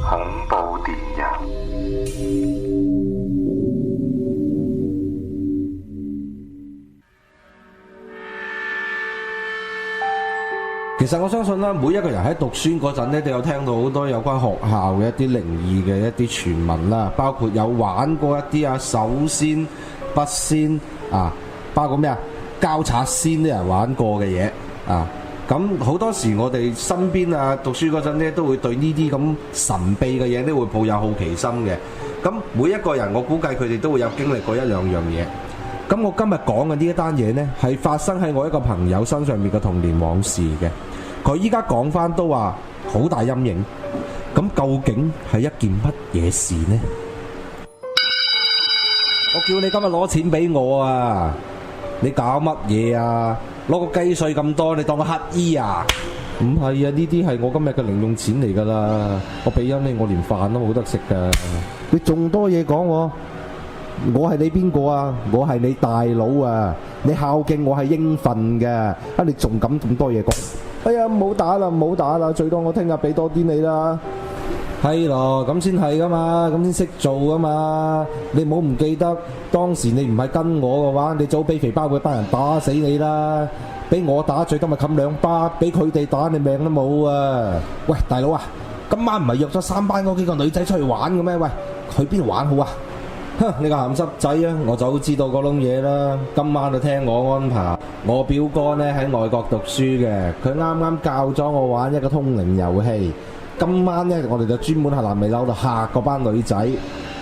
恐怖電影。其實我相信啦，每一個人喺讀書嗰陣咧，都有聽到好多有關學校嘅一啲靈異嘅一啲傳聞啦，包括有玩過一啲手仙、筆仙啊，包括咩啊交叉仙啲人玩過嘅嘢啊。咁好多時我哋身邊啊讀書嗰陣咧，都會對呢啲咁神秘嘅嘢咧，會抱有好奇心嘅。咁每一個人，我估計佢哋都會有經歷過一兩樣嘢。咁我今日講嘅呢一單嘢呢，係發生喺我一個朋友身上面嘅童年往事嘅。佢依家講翻都話好大陰影。咁究竟係一件乜嘢事呢？我叫你今日攞錢俾我啊！你搞乜嘢啊？攞個雞碎咁多，你當個乞衣啊？唔係啊，呢啲係我今日嘅零用錢嚟噶啦。我俾咗你，我連飯都冇得食噶。你仲多嘢講喎？我係你邊個啊？我係你大佬啊！你孝敬我係應份嘅，啊你仲敢咁多嘢講？哎呀，唔好打啦，唔好打啦，最多我聽日俾多啲你啦。係咯，咁先係噶嘛，咁先識做噶嘛。你唔好唔記得，當時你唔係跟我嘅話，你早俾肥包嗰班人打死你啦。俾我打最多咪冚兩巴，俾佢哋打你命都冇啊！喂，大佬啊，今晚唔係約咗三班嗰幾個女仔出去玩嘅咩？喂，去邊度玩好啊？哼！你個鹹濕仔啊！我早知道嗰窿嘢啦，今晚就聽我安排。我表哥呢喺外國讀書嘅，佢啱啱教咗我玩一個通靈遊戲。今晚呢，我哋就專門喺南尾樓度嚇嗰班女仔，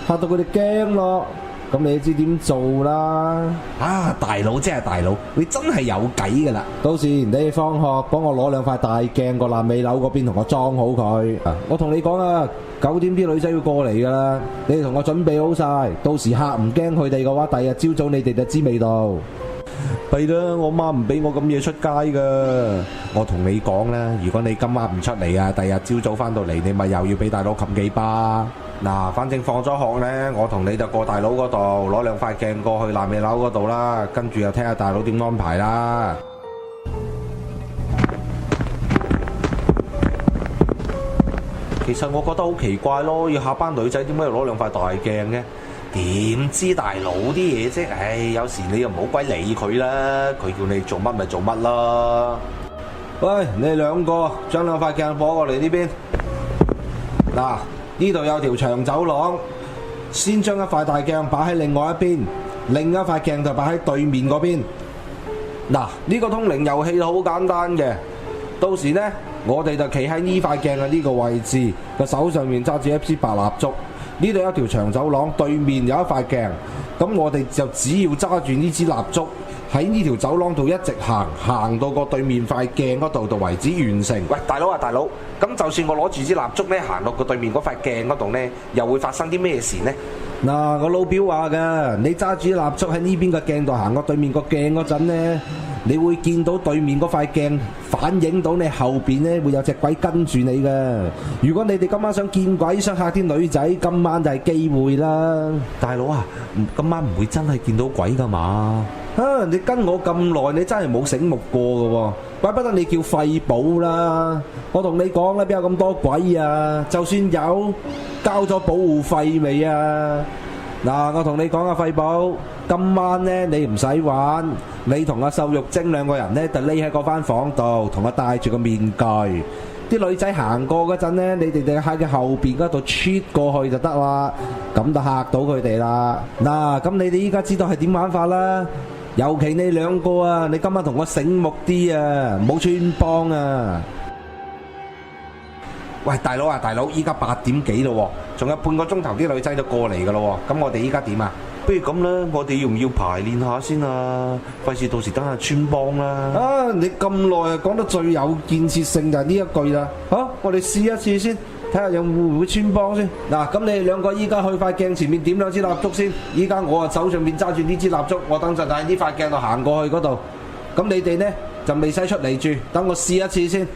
嚇到佢哋驚咯。咁你知點做啦？啊，大佬即係大佬，你真係有計噶啦！到時你放學幫我攞兩塊大鏡過南尾樓嗰邊同我裝好佢。我同你講啊，9點啲女仔要過嚟噶啦，你同我準備好晒，到時嚇唔驚佢哋嘅話，第日朝早你哋就知味道。係啦，我媽唔俾我咁夜出街噶。我同你講啦，如果你今晚唔出嚟啊，第日朝早翻到嚟，你咪又要俾大佬冚幾巴。嗱，反正放咗學呢，我同你就過大佬嗰度攞兩塊鏡過去南尾樓嗰度啦，跟住又聽下大佬點安排啦。其實我覺得好奇怪咯，要嚇班女仔點解要攞兩塊大鏡嘅？點知大佬啲嘢啫？唉，有時你又唔好鬼理佢啦，佢叫你做乜咪做乜啦。喂，你哋兩個將兩塊鏡攞過嚟呢邊。嗱，呢度有條長走廊，先將一塊大鏡擺喺另外一邊，另一塊鏡就擺喺對面嗰邊。嗱，呢個通靈遊戲好簡單嘅，到時呢，我哋就企喺呢塊鏡嘅呢個位置，個手上面揸住一支白蠟燭。呢度有一條長走廊，對面有一塊鏡，咁我哋就只要揸住呢支蠟燭喺呢條走廊度一直行，行到個對面塊鏡嗰度為止完成。喂，大佬啊，大佬，咁就算我攞住支蠟燭呢，行到個對面嗰塊鏡嗰度呢，又會發生啲咩事呢？嗱，我老表話㗎，你揸住蠟燭喺呢邊個鏡度行過對面個鏡嗰陣呢，你會見到對面嗰塊鏡反映到你後邊呢會有隻鬼跟住你㗎。如果你哋今晚想見鬼想嚇啲女仔，今晚就係機會啦。大佬啊，今晚唔會真係見到鬼㗎嘛？啊，你跟我咁耐，你真係冇醒目過㗎喎，怪不得你叫廢寶啦。我同你講啦，邊有咁多鬼啊？就算有，交咗保護費未啊？嗱，我同你講啊，廢寶，今晚呢你唔使玩，你同阿瘦肉精兩個人呢就匿喺嗰間房度，同我戴住個面具。啲女仔行過嗰陣呢，你哋就喺佢後邊嗰度穿過去就得啦，咁就嚇到佢哋啦。嗱，咁你哋依家知道係點玩法啦？尤其你兩個啊，你今晚同我醒目啲啊，唔好穿幫啊！喂，大佬啊，大佬，依家8點幾咯，仲有半個鐘頭啲女仔就過嚟噶咯，咁我哋依家點啊？不如咁啦，我哋要唔要排練下先啊？費事到時等下穿幫啦。啊，你咁耐啊，講得最有建設性就係呢一句啦。好，我哋試一次先，睇下有會唔會穿幫先。嗱，咁你哋兩個依家去塊鏡前面點兩支蠟燭先。依家我啊手上面揸住呢支蠟燭，我等陣喺呢塊鏡度行過去嗰度。咁你哋呢就未使出嚟住，等我試一次先。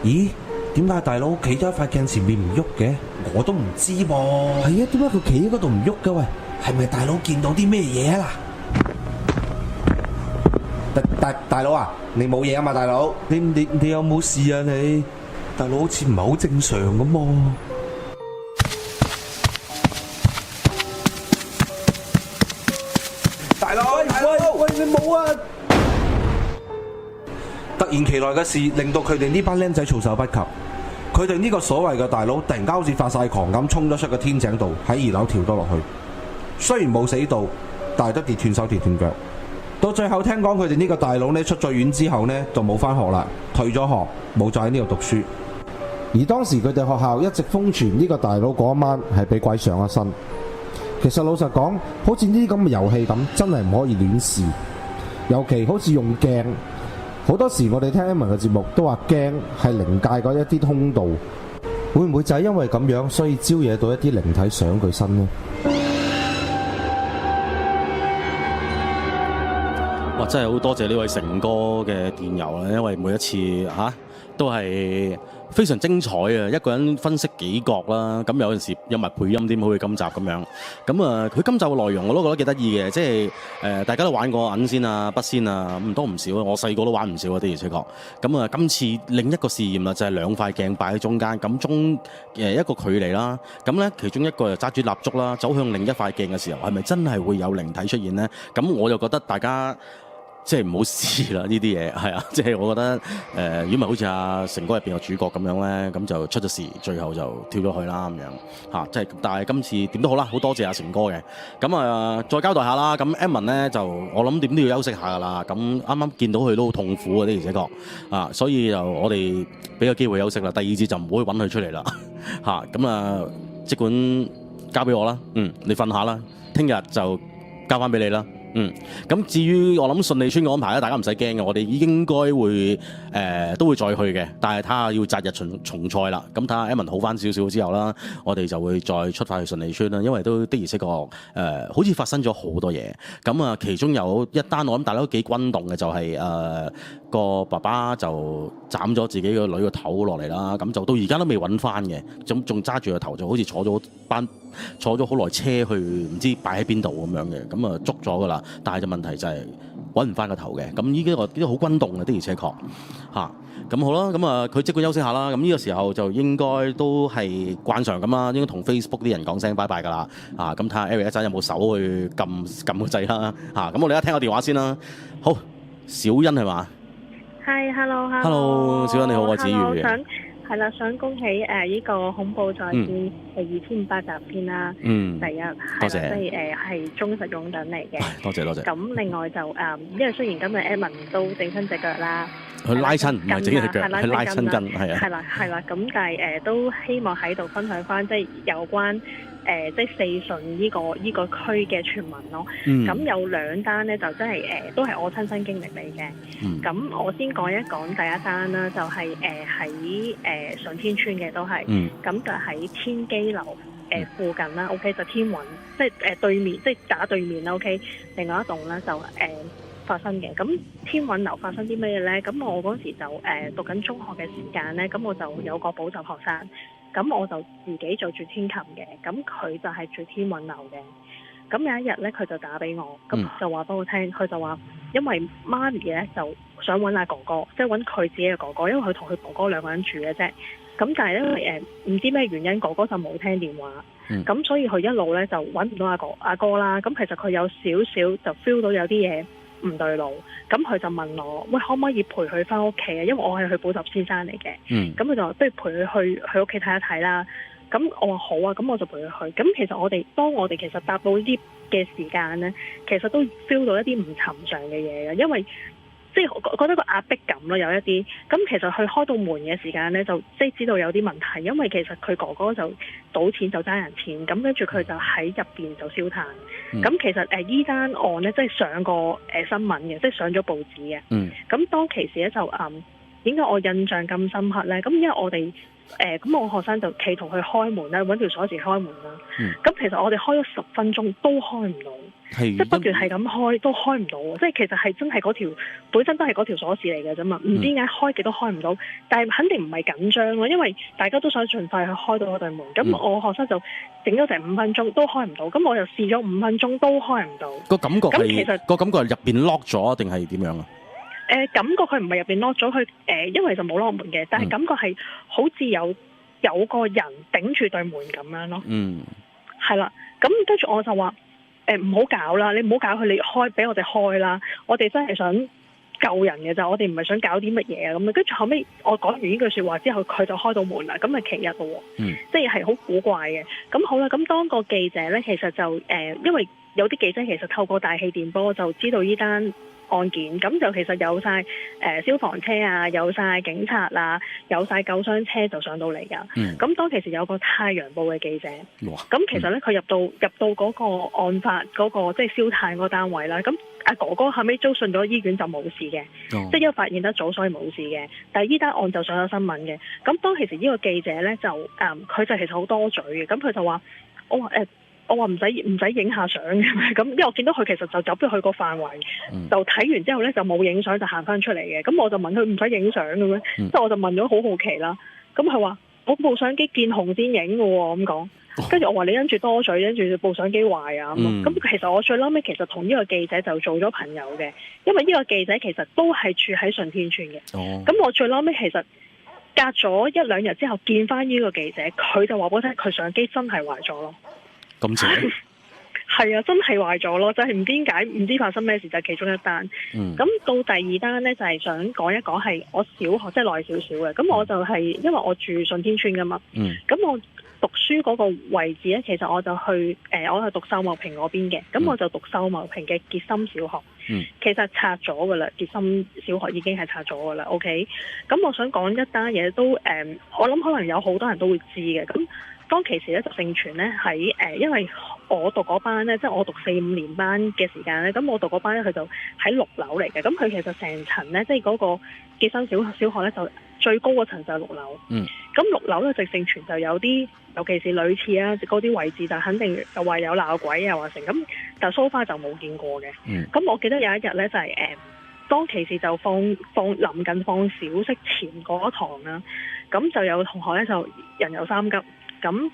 咦？點點解大佬企咗喺塊鏡前面唔喐嘅？我都唔知噃。係啊，點解佢企喺嗰度唔喐嘅？喂，係咪大佬見到啲咩嘢啊？嗱，大佬啊，你冇嘢啊嘛，大佬？你有冇事啊你？大佬好似唔係好正常咁喎。大佬，喂，你冇啊！突然其來嘅事令到佢哋呢班僆仔措手不及。佢哋呢個所謂嘅大佬突然間好似發晒狂咁衝咗出個天井度，喺2樓跳咗落去。雖然冇死到，但係都跌斷手跌斷腳。到最後聽講佢哋呢個大佬呢，出咗院之後呢，就冇返學啦，退咗學，冇再喺呢度讀書。而當時佢哋學校一直瘋傳呢個大佬嗰一晚係俾鬼上咗身。其實老實講，好似呢啲咁嘅遊戲咁，真係唔可以亂試。尤其好似用鏡，好多時我哋聽 Emma 嘅節目都話鏡係靈界嗰一啲通道，會唔會就係因為咁樣，所以招惹到一啲靈體上佢身呢？哇！真係好多謝呢位成哥嘅電郵啦，因為每一次都係非常精彩啊！一個人分析幾角啦，咁有陣時有埋配音添，好似今集咁樣。咁佢今集嘅內容我都覺得幾得意嘅，即係大家都玩過銀仙啊、筆仙啊，唔多唔少啊。我細個都玩唔少啊，的而且確。咁今次另一個試驗啦，就係2塊鏡擺喺中間，咁一個距離啦。咁咧其中一個就揸住蠟燭啦，走向另一塊鏡嘅時候，係咪真係會有靈體出現呢？咁我就覺得大家即係唔好試啦，呢啲嘢係啊，即係我覺得如果唔係好似阿成哥入邊個主角咁樣咧，咁就出咗事，最後就跳咗去啦咁樣嚇。即係但係今次點都好啦，好多謝阿成哥嘅。咁再交代下啦。咁 Emma 咧就我諗點都要休息下噶啦。咁啱啱見到佢都好痛苦嘅，的而且確啊，所以就我哋俾個機會休息啦。第二節就唔好去揾佢出嚟啦嚇。咁即管交俾我啦。你瞓下啦，聽日就交翻俾你啦。咁至於我諗順利村嘅安排咧，大家唔使驚嘅，我哋應該會都會再去嘅，但係睇下要擇日重賽啦。咁睇下 Emma 好翻少少之後啦，我哋就會再出發去順利村啦。因為都的而且確好似發生咗好多嘢。咁其中有一單我諗大家都幾轟動嘅，就係個爸爸就斬咗自己個女個頭落嚟啦。咁就到而家都未揾翻嘅，仲揸住個頭，就好似坐咗好耐車去，唔知擺喺邊度咁樣嘅。咁捉咗噶啦。但係就問題就係揾唔翻個頭嘅，咁依家我都好轟動嘅，的而且確嚇。咁好啦，咁佢即管休息下啦。咁呢個時候就應該都係慣常咁啦，應該同 Facebook 啲人講聲拜拜噶啦。咁睇下 Eric 一陣有冇手去撳個掣啦。咁我哋而家聽個電話先啦。好，小欣係嘛？係 ，hello，小欣你好，我係子瑜。係啦，想恭喜呢個恐怖在線係2500集先啦。第一，多謝，即係係忠實擁躉嚟嘅。多謝。咁另外就因為雖然今日 Edmond 都整親隻腳啦，佢拉親唔係整隻腳，佢拉親筋係啊。係啦，咁但係都希望喺度分享翻即係有關即係四順呢個區嘅傳聞咯。咁有2單咧，就真係都係我親身經歷嚟嘅。咁我先講一講第一單啦，就係喺順天村嘅都係。咁就喺天基樓附近啦。OK， 就天韻，即係對面，即係打對面啦。OK， 另外一棟咧就發生嘅。咁天韻樓發生啲咩嘢咧？咁我嗰時就讀緊中學嘅時間咧，咁我就有個補習學生。咁我就自己就住天琴嘅，咁佢就係住天韻樓嘅。咁有一日咧，佢就打俾我，咁就話俾我聽，佢就話因為媽咪咧就想揾阿哥哥，即係揾佢自己嘅哥哥，因為佢同佢哥哥2個人住嘅啫。咁但係因為唔知咩原因，哥哥就冇聽電話，咁所以佢一路咧就揾唔到阿哥啦。咁其實佢有少少就 feel 到有啲嘢唔對路，咁佢就問我，喂，可唔可以陪佢翻屋企啊？因為我係佢補習先生嚟嘅，咁佢就話不如陪佢去屋企睇一睇啦。咁我話好啊，咁我就陪佢去。咁其實當我哋其實搭到 lift 嘅時間咧，其實都 feel 到一啲唔尋常嘅嘢嘅，因為即係我覺得個壓迫感咯，有一啲。咁其實佢開到門嘅時間咧，就即係知道有啲問題，因為其實佢哥哥就賭錢就爭人錢，咁跟住佢就喺入邊就燒炭。咁其實依單案咧，即係上過新聞嘅，即係上咗報紙嘅。咁當其時咧就點解我印象咁深刻咧？咁因為我哋咁我學生就企圖去開門咧，揾條鎖匙開門啦。咁其實我哋開咗10分鐘都開唔到。即係不斷係咁開都開唔到喎，即係其實係真係嗰條本身都係嗰條鎖匙嚟嘅啫嘛，唔知點解開極都開唔到，但係肯定唔係緊張咯，因為大家都想盡快去開到嗰對門，咁我學生就整咗成5分鐘都開唔到，咁我又試咗5分鐘都開唔到。個感覺係，其實個感覺係入邊 lock 咗定係點樣啊？感覺佢唔係入邊 lock 咗，佢因為就冇 lock 門嘅，但係感覺係好似有個人頂住對門咁樣咯。嗯，係啦，咁跟住我就話唔好搞啦，你唔好搞佢，你開俾我哋開啦，我哋真係想救人嘅咋，我哋唔係想搞啲乜嘢啊咁。跟住後尾我講完呢句説話之後，佢就開到門啦，咁咪其一咯。即係好古怪嘅。咁好啦，咁當個記者咧，其實就因為有啲記者其實透過大氣電波就知道呢單案件，咁就其實有晒消防車啊，有晒警察啊，有晒救傷車就上到嚟㗎。咁當其時有個太陽報嘅記者，咁其實咧佢入到嗰個案發嗰個即係燒炭嗰個單位啦。咁阿哥哥後尾遭訊咗醫院就冇事嘅，即係因為發現得早所以冇事嘅。但係呢單案就上咗新聞嘅。咁當其時呢個記者咧就佢就其實好多嘴嘅，咁佢就話我話唔使影下相嘅，咁因為我見到佢其實就走咗去個範圍，就睇完之後咧就冇影相就行翻出嚟嘅。咁我就問佢唔使影相嘅咩？即係我就問咗好好奇啦。咁佢話我部相機見紅先影嘅喎，咁講。跟住我話你跟住多嘴，跟住部相機壞啊咁。其實我最嬲尾其實同呢個記者就做咗朋友嘅，因為呢個記者其實都係住喺順天邨嘅。咁我最嬲尾其實隔咗1-2日之後見翻呢個記者，佢就話俾我聽佢相機真係壞咗咯。咁慘係啊，真係壞咗咯，就係唔知點解，唔知發生咩事，就係其中一單。咁到第二單呢，就係想講一講係我小學即係耐少少嘅。咁我就係因為我住順天邨噶嘛。咁我讀書嗰個位置呢，其實我就去我係讀秀茂坪嗰邊嘅。咁我就讀秀茂坪嘅傑心小學。其實拆咗噶啦，傑心小學已經係拆咗噶啦。OK。咁我想講一單嘢都我諗可能有好多人都會知嘅。咁當其時咧就盛傳咧喺因為我讀嗰班咧，即係我讀4-5年班嘅時間咧，咁我讀嗰班咧佢就喺6樓嚟嘅，咁佢其實成層咧，即係嗰個傑心小學咧就最高嗰層就係6樓。咁6樓咧就盛傳就有啲，尤其是女廁啊嗰啲位置就肯定就話有鬧鬼啊話成，咁但係 so far 就冇見過嘅。咁我記得有一日咧就係當其時就臨近放小息前嗰一堂啦，咁就有同學咧就人有3急。咁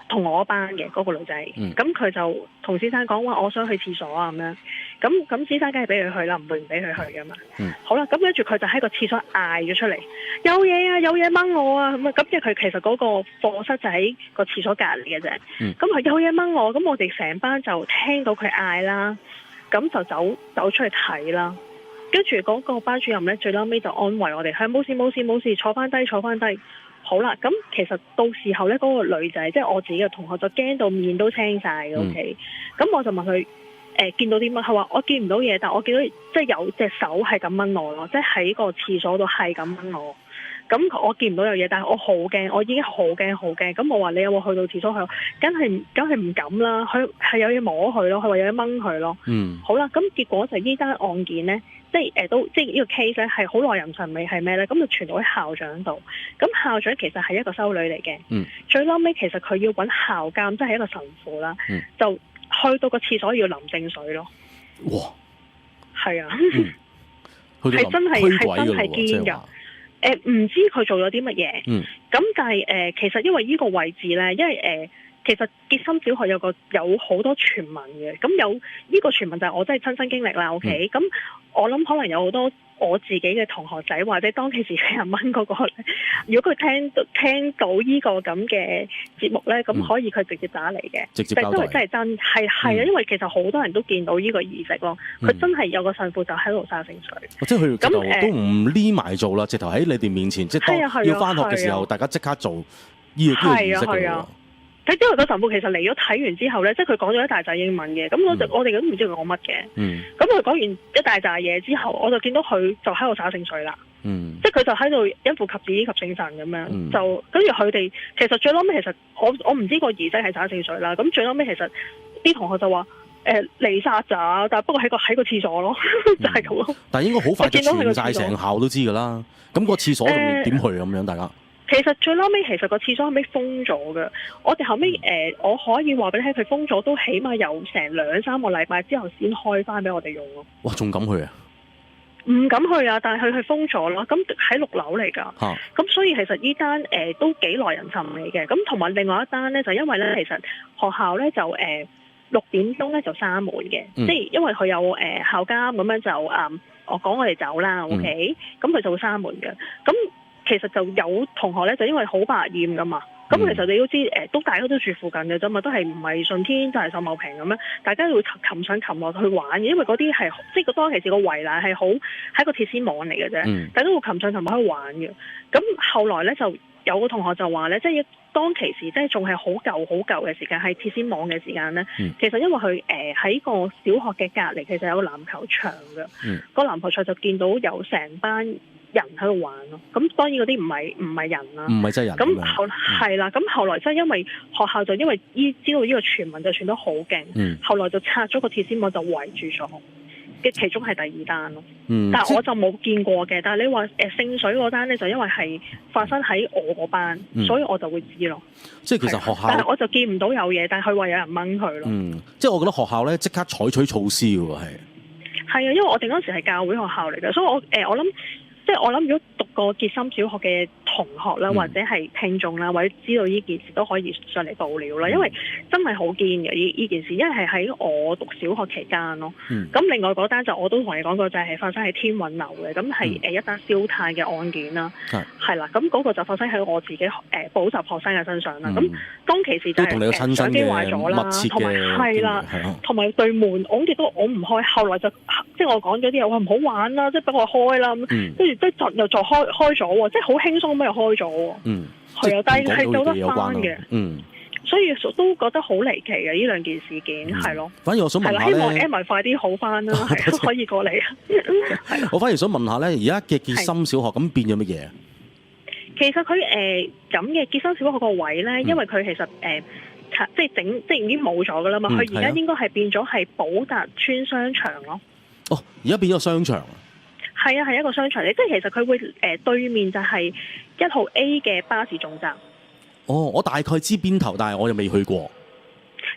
同我班嘅嗰個女仔，咁佢就同先生講話，我想去廁所啊咁樣。咁先生梗係俾佢去啦，唔會唔俾佢去噶嘛。好啦，咁跟住佢就喺個廁所嗌咗出嚟，有嘢啊，有嘢掹我啊咁啊。咁即係佢其實嗰個課室就喺個廁所隔離嘅啫。咁佢有嘢掹我，咁我哋成班就聽到佢嗌啦，咁就走出去睇啦。跟住嗰個班主任咧，最嬲尾就安慰我哋，係冇事，坐翻低。好啦，咁其實到時候咧，嗰個女仔即係我自己嘅同學就驚到面都青晒嘅。OK，咁我就問佢見到啲乜？佢話我見唔到嘢，但我見到即係有隻手係咁掹我咯，即係喺個廁所度係咁掹我。咁我見唔到有嘢，但係我好驚，我已經好驚。咁我話你有冇去到廁所？佢話梗係唔敢啦。佢係有嘢摸佢咯，佢話有嘢掹佢咯。好啦，咁結果就呢單案件咧。即係呢個 case 咧係好耐人尋味係咩咧？咁就傳到喺校長度。咁校長其實係一個修女嚟嘅。最嬲尾其實佢要揾校監，即係一個神父啦。就去到個廁所要淋淨水咯。哇！係啊，係真係堅㗎。唔知佢做咗啲乜嘢。咁但係其實因為呢個位置咧，因為其實傑心小學有好多傳聞嘅，咁有呢個傳聞就係我真係親身經歷啦。OK，咁我諗可能有好多我自己嘅同學仔或者當其時俾人掹嗰個，如果佢聽到呢個咁嘅節目咧，咁可以佢直接打嚟嘅，直接交代，因為真係真係啊，因為其實好多人都見到呢個儀式咯，佢真係有個神父就喺度灑聖水，即係佢直頭都唔匿埋做啦，直頭喺你哋面前，即係當要翻學嘅時候，大家即刻做呢個儀式嘅喎。因為個神父其實嚟咗睇完之後咧，即係佢講咗一大紮英文嘅，咁我哋都唔知佢講乜嘅。咁佢講完一大紮嘢之後，我就見到佢就喺度灑聖水啦。即係佢就喺度因父及子及聖神咁樣，就跟住佢哋其實最嬲尾其實我唔知個儀式係灑聖水啦。咁最嬲尾其實啲同學就話離撒咋，但係不過喺個廁所咯，就係咁咯。但係應該好快就傳晒成校都知㗎啦。咁個廁所仲點去咁樣大家？其實最嬲尾，其實個廁所後尾封咗嘅。我哋後尾我可以話俾你聽，佢封咗都起碼有成2-3個禮拜之後先開翻俾我哋用咯。哇！仲敢去啊？唔敢去啊！但係佢封咗咯。咁喺6樓嚟㗎。咁所以其實呢單都幾耐人尋味嘅。咁同埋另外一單咧，就因為咧其實學校咧就6點鐘咧就閂門嘅，即係因為佢有校監咁樣就我講我哋走啦，OK，咁佢就會閂門嘅。咁其實就有同學咧就因為好百厭㗎嘛。咁其實你都知都大家都住附近嘅啫嘛，都係唔係順天就係秀茂坪咁樣，大家會擒上擒落去玩嘅，因為嗰啲係即係個當其時個圍欄係一個鐵絲網嚟嘅啫，大家會擒上擒落去玩嘅。咁後來咧就有個同學就話咧，即係當其時即係仲係好舊嘅時間，係鐵絲網嘅時間咧，其實因為佢喺個小學嘅隔離其實有個籃球場嘅，個籃球場就見到有成班人喺度玩咯，咁當然嗰啲唔係人啦，唔係真係人。咁係啦，咁後來真係因為學校就因為知道呢個傳聞就傳得好勁，後來就拆咗個鐵絲網就圍住咗嘅，其中係第2單咯。但係我就冇見過嘅，但係你話聖水嗰單咧，就因為係發生喺我嗰班，所以我就會知咯。即係其實學校，但係我就見唔到有嘢，但係佢話有人掹佢咯。即係我覺得學校咧即刻採取措施嘅喎，係啊，因為我哋嗰時係教會學校嚟嘅，所以我諗。即係我諗，如果讀過傑森小學嘅同學啦，或者係聽眾啦，或者知道呢件事都可以上嚟報料啦，因為真係好堅嘅呢件事，因為係喺我讀小學期間咯。咁另外嗰單就我都同你講過，就係發生喺天韻樓嘅，咁係一單燒炭嘅案件啦。係啦，咁嗰個就發生喺我自己補習學生嘅身上啦。咁當其時就係相機壞咗啦，同埋係啦，同埋對門我亦都我唔開，後來就即係我講咗啲嘢，我話唔好玩啦，即係俾我開啦，跟住即係又再開咗喎，即係好輕鬆咁又開咗喎。係啊，但係救得翻嘅。所以都覺得好離奇嘅呢兩件事件，係咯。反而我想問下咧，希望 Emma 快啲好翻啦，可以過嚟。我反而想問下咧，而家嘅傑森小學咁變咗乜嘢？其實佢咁嘅傑森小學個位咧，因為佢其實即係已經冇咗噶啦嘛，佢而家應該係變咗係寶達邨商場咯。哦，而家變咗商場。係啊，係一個商場嚟，即係其實佢會對面就係1號 A 嘅巴士總站。哦，我大概知邊頭，但係我又未去過。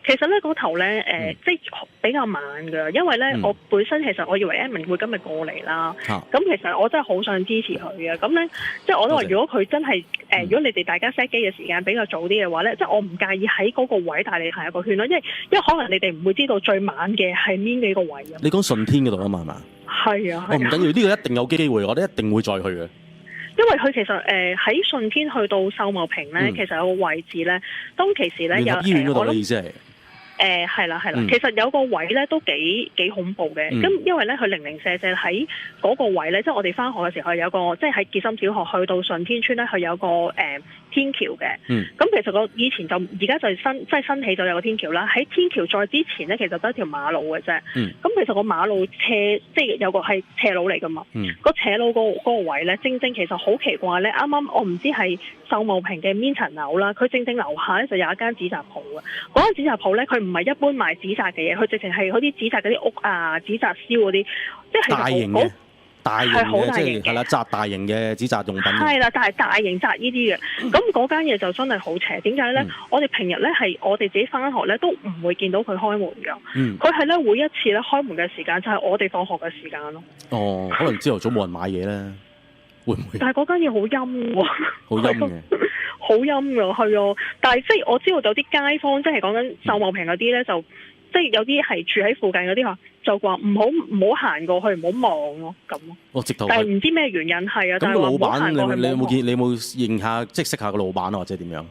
其實咧嗰頭咧即係比較慢㗎，因為咧我本身其實我以為 Edmond 會今日過嚟啦。咁其實我真係好想支持佢嘅。咁咧即係我都話，如果佢真係如果你哋大家 set 機嘅時間比較早啲嘅話咧，即係我唔介意喺嗰個位帶你行一個圈咯，因為可能你哋唔會知道最晚嘅係邊幾個位啊。你講順天嗰度啊嘛係嘛？係啊。唔緊要，呢個一定有機會，我哋一定會再去嘅。因為佢其實喺順天去到秀茂坪咧，其實有個位置咧，當其時咧有醫院嗰度嘅意思係。係啦，其實有個位咧都幾恐怖嘅，咁因為咧佢零零舍舍喺嗰個位咧，即係我哋翻學嘅時候有個，即係喺傑森小學去到順天村咧，佢有個天橋嘅。咁其實個以前就而家就即係新起就有個天橋啦。喺天橋再之前咧，其實得一條馬路嘅啫。咁其實個馬路斜，即係有個係斜路嚟噶嘛。個斜路嗰個位咧，正其實好奇怪咧。啱啱我唔知係秀茂坪嘅邊層樓啦，佢正樓下咧就有一間紙紮鋪嘅。嗰間紙紮鋪咧，佢唔係一般賣紙紮嘅嘢，佢直情係嗰啲紙紮嗰啲屋啊、紙紮燒嗰啲，即係大型嘅，係好大型嘅，係啦，紮大型嘅紙紮用品。係啦，但係大型紮呢啲嘅，咁嗰間嘢就真係好邪。點解咧？我哋平日咧係我哋自己翻學咧都唔會見到佢開門㗎。佢係咧每一次咧開門嘅時間就係我哋放學嘅時間咯。哦，可能朝頭早冇人買嘢咧，會唔會？但係嗰間嘢好陰喎，好陰嘅。好陰㗎，係啊！但係即係我知道有啲街坊，即係講緊秀茂坪嗰啲咧，就即係有啲係住喺附近嗰啲話，就話唔好行過去，唔好望咯咁咯。哦，直頭。但係唔知咩原因係啊？咁個老闆，你有冇見？你有冇認下，即係識下個老闆啊，或者點樣？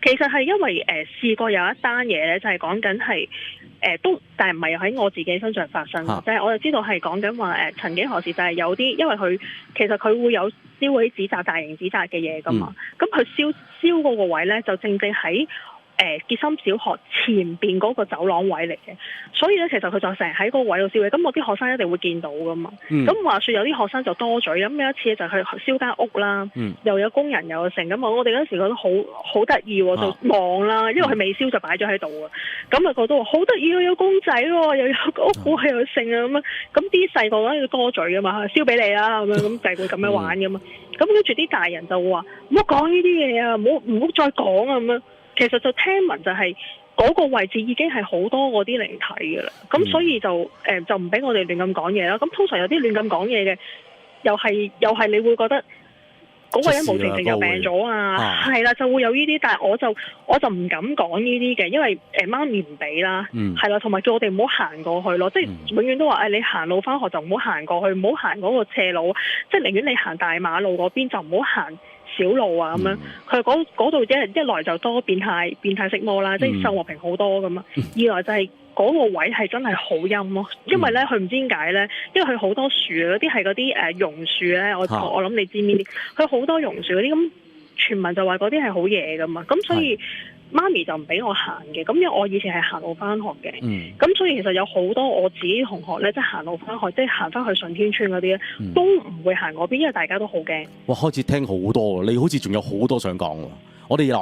其實係因為試過有一單嘢咧，就係講緊係都，但係唔係喺我自己身上發生，就係我就知道係講緊話曾幾何時就係有啲，因為佢其實佢會有燒嗰啲紙紮大型紙紮嘅嘢噶嘛，咁佢燒嗰個位咧就正喺結心小學前邊嗰個走廊位嚟嘅，所以咧其實佢就成日喺嗰個位度燒嘢，咁我啲學生一定會見到噶嘛。咁話說有啲學生就多嘴，咁有一次就去燒間屋啦，又有工人又有成，咁我哋嗰時覺得好得意喎，就望啦，因為佢未燒就擺咗喺度啊，咁啊覺得好得意啊，有公仔喎，又有個屋又有剩啊咁啊，咁啲細個嗰啲多嘴噶嘛，燒俾你啦咁樣，咁就係會咁樣玩噶嘛。咁跟住啲大人就會話唔好講呢啲嘢啊，唔好再講啊咁樣。其實就聽聞就係嗰個位置已經係好多嗰啲靈體嘅啦，咁所以就唔俾我哋亂咁講嘢啦。咁通常有啲亂咁講嘢嘅，又係你會覺得嗰個人無情情就病咗啊，係啦，就會有呢啲。但係我就唔敢講呢啲嘅，因為媽咪唔俾啦，係啦，同埋叫我哋唔好行過去咯，即係永遠都話你行路返學就唔好行過去，唔好行嗰個斜路，即係寧願你行大馬路嗰邊就唔好行小路啊咁樣，佢嗰度一來就多變態色魔啦，即係秀茂坪好多咁啊。二來就係嗰個位係真係好陰咯，因為咧佢唔知點解咧，因為佢好多樹嗰啲係嗰啲榕樹咧，我諗你知邊啲，佢好多榕樹嗰啲，咁傳聞就話嗰啲係好野噶嘛，咁所以媽咪就唔俾我行嘅，咁因為我以前係行路返學嘅，咁所以其實有好多我自己同學咧，即係行路返學，即係行返去順天村嗰啲咧，都唔會行嗰邊，因為大家都好驚。哇！開始聽好多喎，你好似仲有好多想講喎。我哋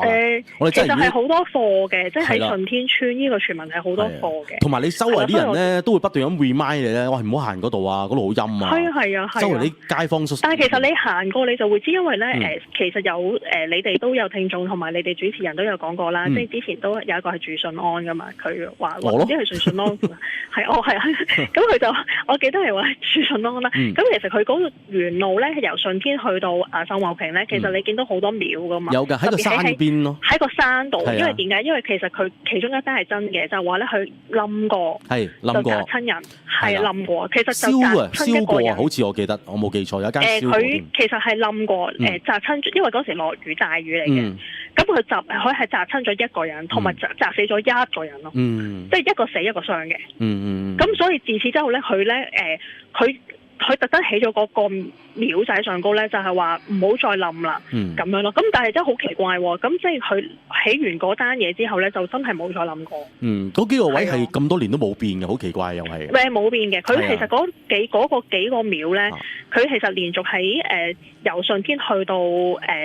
我哋其實係好多課嘅，即係喺順天村呢個傳聞係好多課嘅。同埋你周圍啲人咧都會不斷咁 remind 你咧，喂唔好行嗰度啊，嗰度好陰啊。係啊。周圍啲街坊但係其實你行過你就會知，因為咧其實有你哋都有聽眾同埋你哋主持人都有講過啦，即係之前都有一個係住順安噶嘛，佢話唔知係住順安係啊，咁佢就我記得係話住順安啦。咁其實佢嗰個沿路咧由順天去到秀茂坪咧，其實你見到好多廟噶嘛。有㗎，喺個山邊咯。喺個山度，因為點解？因為其實佢其中一單係真嘅，就係話咧佢冧過，就砸親人，係冧過。其實就砸親一個人，好似我記得，我冇記錯有一間燒過。佢其實係冧過，砸親，因為嗰時落雨大雨嚟嘅，咁佢係砸親咗一個人，同埋砸死咗一個人咯，即係一個死一個傷嘅。咁所以自此之後咧，佢特登起咗嗰個廟仔上高咧，就係話唔好再冧啦，咁樣咯。咁但係真係好奇怪喎，咁即係佢起完嗰單嘢之後咧，就真係冇再冧過。嗰幾個位係咁多年都冇變嘅，好奇怪又係。冇變嘅，佢其實嗰幾個廟咧，佢其實連續喺由順天去到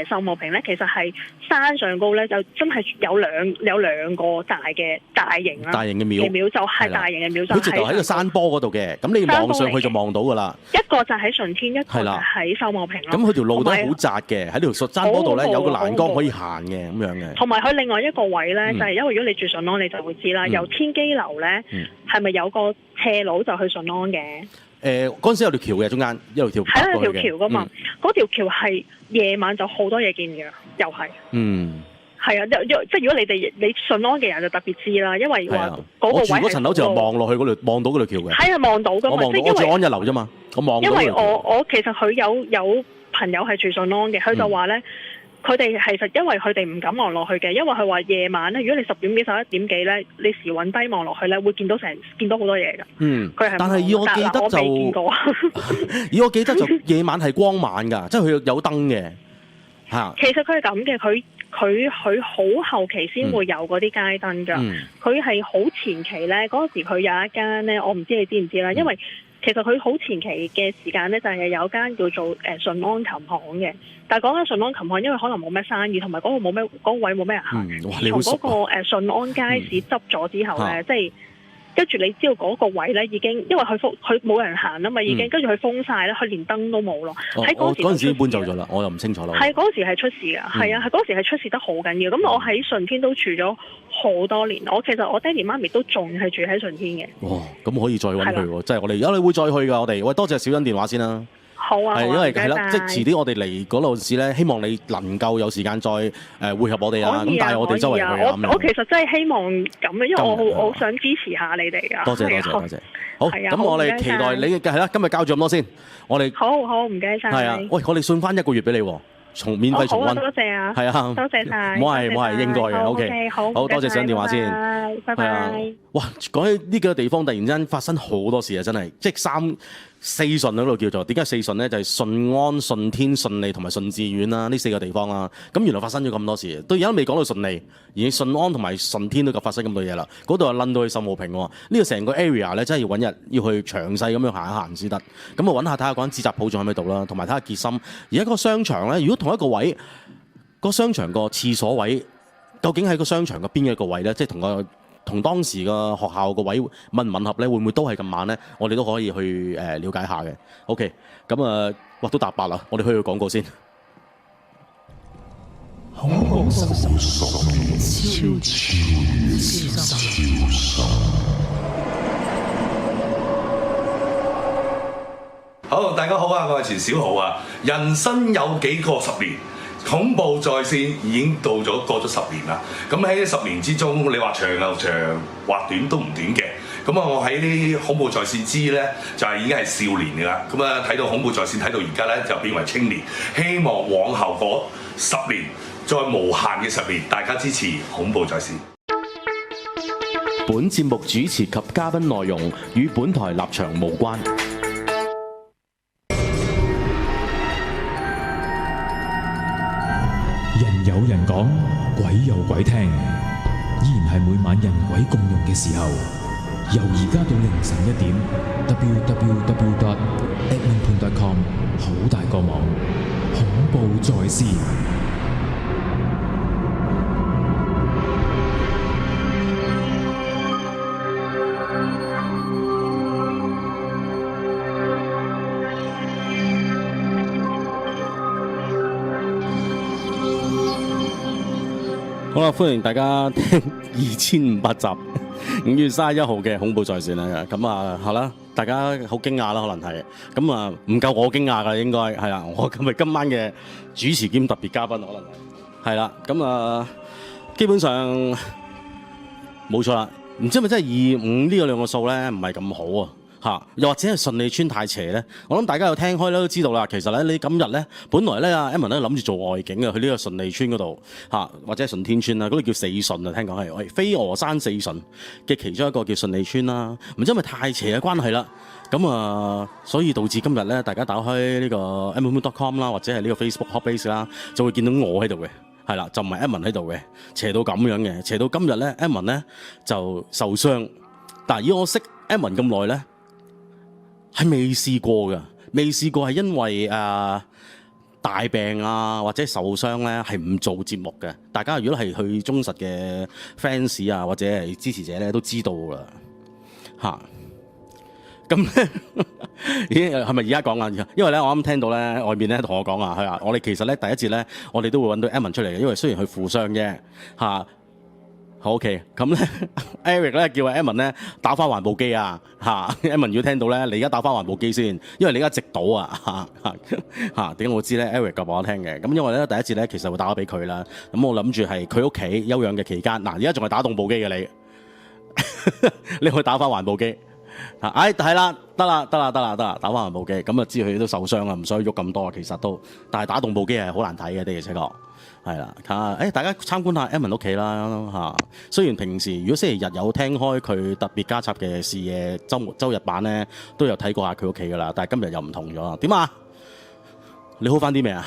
秀茂坪咧，其實係山上高咧，就真係有兩個大型啦，大型嘅廟就係大型嘅廟，佢直頭喺個山坡嗰度嘅，咁你望上去就望到㗎啦。一個就喺順天，一個就喺秀茂坪咯。咁佢條路都係好窄嘅，喺條山坡度咧有個欄杆可以行嘅咁樣嘅。同埋佢另外一個位咧，就係因為如果你住順安，你就會知啦。由天基樓咧，係咪有個斜路就去順安嘅？嗰陣時有條橋嘅，中間一路條係有條橋噶嘛。嗰條橋係夜晚就好多嘢見嘅，又係。係啊，即係如果你順安嘅人就特別知啦，因為話嗰個位係。我住嗰層樓就望落去嗰度，望到嗰條橋嘅。係啊，望到㗎嘛。我住安一樓啫嘛，我望到。因為我其實佢有朋友係住順安嘅，佢就話咧，佢哋其實因為佢哋唔敢望落去嘅，因為佢話夜晚咧，如果你10點幾11點幾咧，你時運低望落去咧，會見到好多嘢㗎。佢係。但係以我記得就，以我記得就夜晚係光猛㗎，即係佢有燈嘅嚇。其實佢係咁嘅，佢好後期先會有嗰啲街燈㗎，佢係好前期咧，嗰時佢有一間咧，我唔知你知唔知啦，因為其實佢好前期嘅時間咧，就係有間叫做順安琴行嘅，但係講緊順安琴行，因為可能冇咩生意，同埋嗰個位冇咩人行，從嗰個順安街市執咗之後咧，即係。跟住你知道嗰個位咧已經，因為佢冇人行啊嘛，已經跟住佢封晒咧，佢連燈都冇咯。喺嗰陣時搬走咗啦，我又唔清楚啦。係嗰時係出事㗎，係啊，係嗰時係出事得好緊要。咁我喺順天都住咗好多年，其實我爹哋媽咪都仲係住喺順天嘅。哇！咁可以再揾佢喎，即係我哋而家你會再去㗎，我哋喂多謝小欣電話先啦。好啊，係因為係啦，即係遲啲我哋嚟嗰度時咧，希望你能夠有時間再會合我哋啊，咁帶我哋周圍去啊。我其實真係希望咁嘅，因為我好想支持下你哋啊。多謝。好，咁我哋期待你係啦，今日交咗咁多先，我哋好唔該晒。係啊，喂，我哋送翻1個月俾你喎。免費重溫，多謝啊！係啊，多謝晒，冇係應該嘅。OK，好多謝上電話先，拜拜。哇，講起呢幾個地方，突然間發生好多事啊！真係，即係四順嗰度叫做點解四順咧？就係順安、順天、順利同埋順治苑啦，呢4個地方啦。咁原來發生咗咁多事，到而家未講到順利，而順安同埋順天都發生咁多嘢啦。嗰度又撚到去秀茂坪喎。呢個成個 area 咧，真係要揾日要去詳細咁樣行一行先得。咁啊揾下睇下嗰間紙紮鋪仲喺咪度啦，同埋睇下傑森。而家嗰個商場咧，如果同一個位，個商場個廁所位究竟喺個商場嘅邊一個位咧？即係同當時嘅學校個位吻唔吻合咧，會唔會都係咁晚咧？我哋都可以去了解下嘅。OK， 咁哇都答白啦，我哋去個廣告先。恐怖十年超好，大家好啊！我係錢小豪啊。人生有幾個10年？恐怖在線已經過咗10年啦。咁喺呢10年之中，你話長又長，話短都唔短嘅。咁啊，我喺呢恐怖在線之咧，就係已經係少年㗎啦。咁啊，睇到恐怖在線睇到而家咧，就變為青年。希望往後嗰10年，再無限嘅10年，大家支持恐怖在線。本節目主持及嘉賓內容與本台立場無關。人有人講，鬼有鬼聽，依然係每晚人鬼共用嘅時候。由而家到凌晨1點 www.edmonton.com 好大個網，恐怖在線。好啦，歡迎大家聽2500集5月31號嘅恐怖在線啦。咁啊，好啦，大家好驚訝啦，可能係咁啊，唔夠我驚訝噶，應該係啦。我今晚嘅主持兼特別嘉賓，可能係啦。咁啊，基本上冇錯啦。唔知係咪真係25呢個兩個數咧，唔係咁好啊？又或者係順利村太邪咧？我諗大家有聽開咧都知道啦。其實咧，你今日咧，本來咧阿 Edmond 咧諗住做外景啊，去呢個順利村嗰度或者順天村啊，嗰度叫四順啊，聽講係飛鵝山四順嘅其中一個叫順利村啦。唔知係咪太邪嘅關係啦？咁啊，所以導致今日咧，大家打開呢個 edmonton.com 啦，或者係呢個 Facebook Hotbase 啦，就會見到我喺度嘅，係啦，就唔係 Edmond 喺度嘅，邪到咁樣嘅，邪到今日咧 Edmond 咧就受傷。但係以我識 Edmond 咁耐咧，係未試過㗎，未試過係因為大病啊或者受傷咧係唔做節目嘅。大家如果係去忠實嘅 fans 啊或者係支持者咧都知道啦嚇。咁咧咦係咪而家講啊？因為咧我啱聽到咧外面咧同我講啊，係啊，我哋其實咧第一節咧我哋都會揾到 Edmond 出嚟嘅，因為雖然佢負傷啫嚇。好 OK， 咁咧 Eric 咧叫阿 Edmond 咧打翻環保機啊Edmond 如果聽到咧，你而家打翻環保機先，因為你而家直倒啊點解我知咧 Eric 話我聽嘅？咁因為咧第一節咧其實會打咗俾佢啦，咁我諗住係佢屋企休養嘅期間，嗱而家仲係打動步機嘅你，你可以打翻環保機係啦，得啦，打翻環保機，咁啊知佢都受傷啦，唔需要喐咁多，其實都，但係打動步機係好難睇嘅，的而且確。係啦，大家參觀下 Edmond 屋企啦。雖然平時如果星期日有聽開佢特別加插嘅視野週日版咧，都有睇過下佢屋企噶啦，但係今日又唔同咗。點啊？你好翻啲未啊？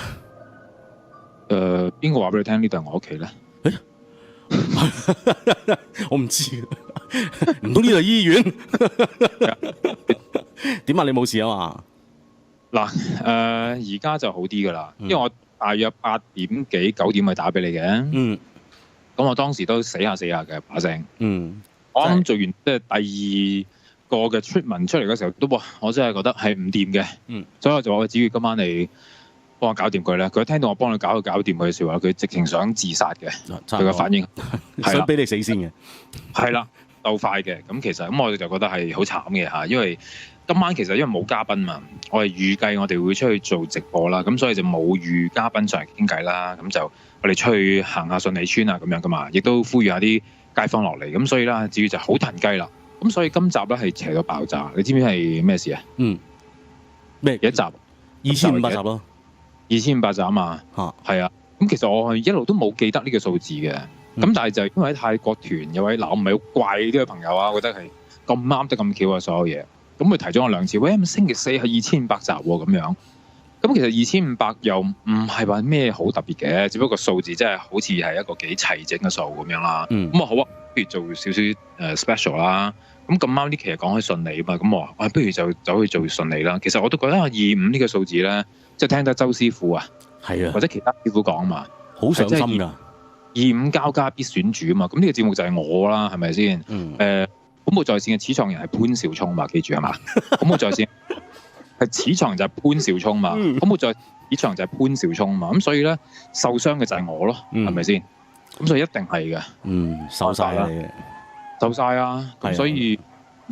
邊個話俾你聽呢度係我屋企咧？我唔知，唔通呢度係醫院？點啊？你冇事啊嘛？嗱，而家就好啲噶啦，因為我大約8點幾9點去打俾你嘅，咁我當時都死下嘅把聲，我啱做完即係第2個嘅treatment出嚟嘅時候，都我真係覺得係唔掂嘅，所以我就話我子瑜今晚你幫我搞掂佢咧。佢聽到我幫你搞掂佢嘅時候，佢直情想自殺嘅，佢嘅反應想俾你死先嘅，係啦，鬥快嘅。咁其實咁我哋就覺得係好慘嘅嚇，因為今晚其實因為冇嘉賓嘛，我哋預計我哋會出去做直播啦，咁所以就冇預嘉賓上嚟傾偈啦，咁就我哋出去行下順利村啊咁樣噶嘛，亦都呼籲下啲街坊落嚟，咁所以啦，至於就好騰雞啦，咁所以今集咧係邪到爆炸，你知唔知係咩事啊？咩幾集？2500集咯，2500集啊嘛，係啊，咁其實我係一路都冇記得呢個數字嘅，咁但係就因為喺泰國團有位我唔係好怪呢個朋友啊，我覺得係咁啱得咁巧啊所有嘢。咁佢提咗我2次，喂，星期4係2500集喎咁樣。咁其實2500又唔係話咩好特別嘅，只不過數字真係好似係一個幾齊整嘅數咁樣啦。咁好啊，不如做少少special 啦。咁啱呢期係講起順利啊嘛，咁我話不如就走去做順利啦。其實我都覺得25呢個數字咧，即係聽得周師傅啊，係啊，或者其他師傅講嘛，好上心㗎。25交加必選主啊嘛，咁呢個節目就係我啦，係咪先？恐怖在線嘅始創人係潘少聰嘛，記住係嘛？恐怖在線係始創人就係潘少聰嘛，恐怖在始創人就係潘少聰嘛，咁所以咧受傷嘅就係我咯，係咪先？咁所以一定係嘅，受晒啦，受晒啊！咁所以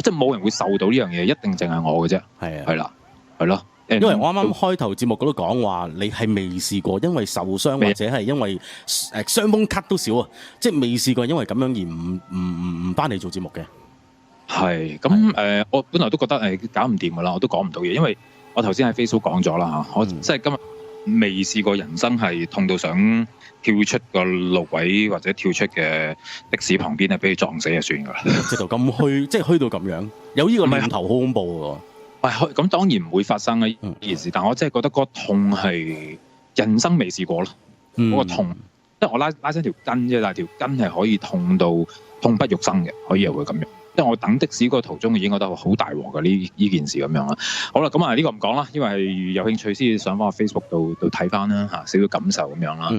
即係冇人會受到呢樣嘢，一定淨係我嘅啫。係啊，係啦，係咯。因為我啱啱開頭節目嗰度講話，你係未試過因為受傷或者係因為傷風咳都少啊，即係未試過因為咁樣而唔翻嚟做節目嘅。係咁我本來都覺得搞唔掂噶啦，我都講唔到嘢，因為我頭先喺 Facebook 講咗啦嚇，我即係今日未試過人生係痛到想跳出個路軌或者跳出嘅的士旁邊咧，俾佢撞死就算噶啦。直頭咁虛，即係虛到咁樣，有呢個念頭好恐怖喎。咁當然唔會發生呢件事，但我真係覺得嗰個痛係人生未試過咯。嗰個痛，即係我拉親條筋啫，但係條筋係可以痛到痛不欲生嘅，可以又會咁樣。即係我等的士嗰個途中已經覺得好大鑊嘅呢件事咁樣啦。好啦，咁啊呢個唔講啦，因為係有興趣先上翻我 Facebook 度睇翻啦嚇，少少感受咁樣啦。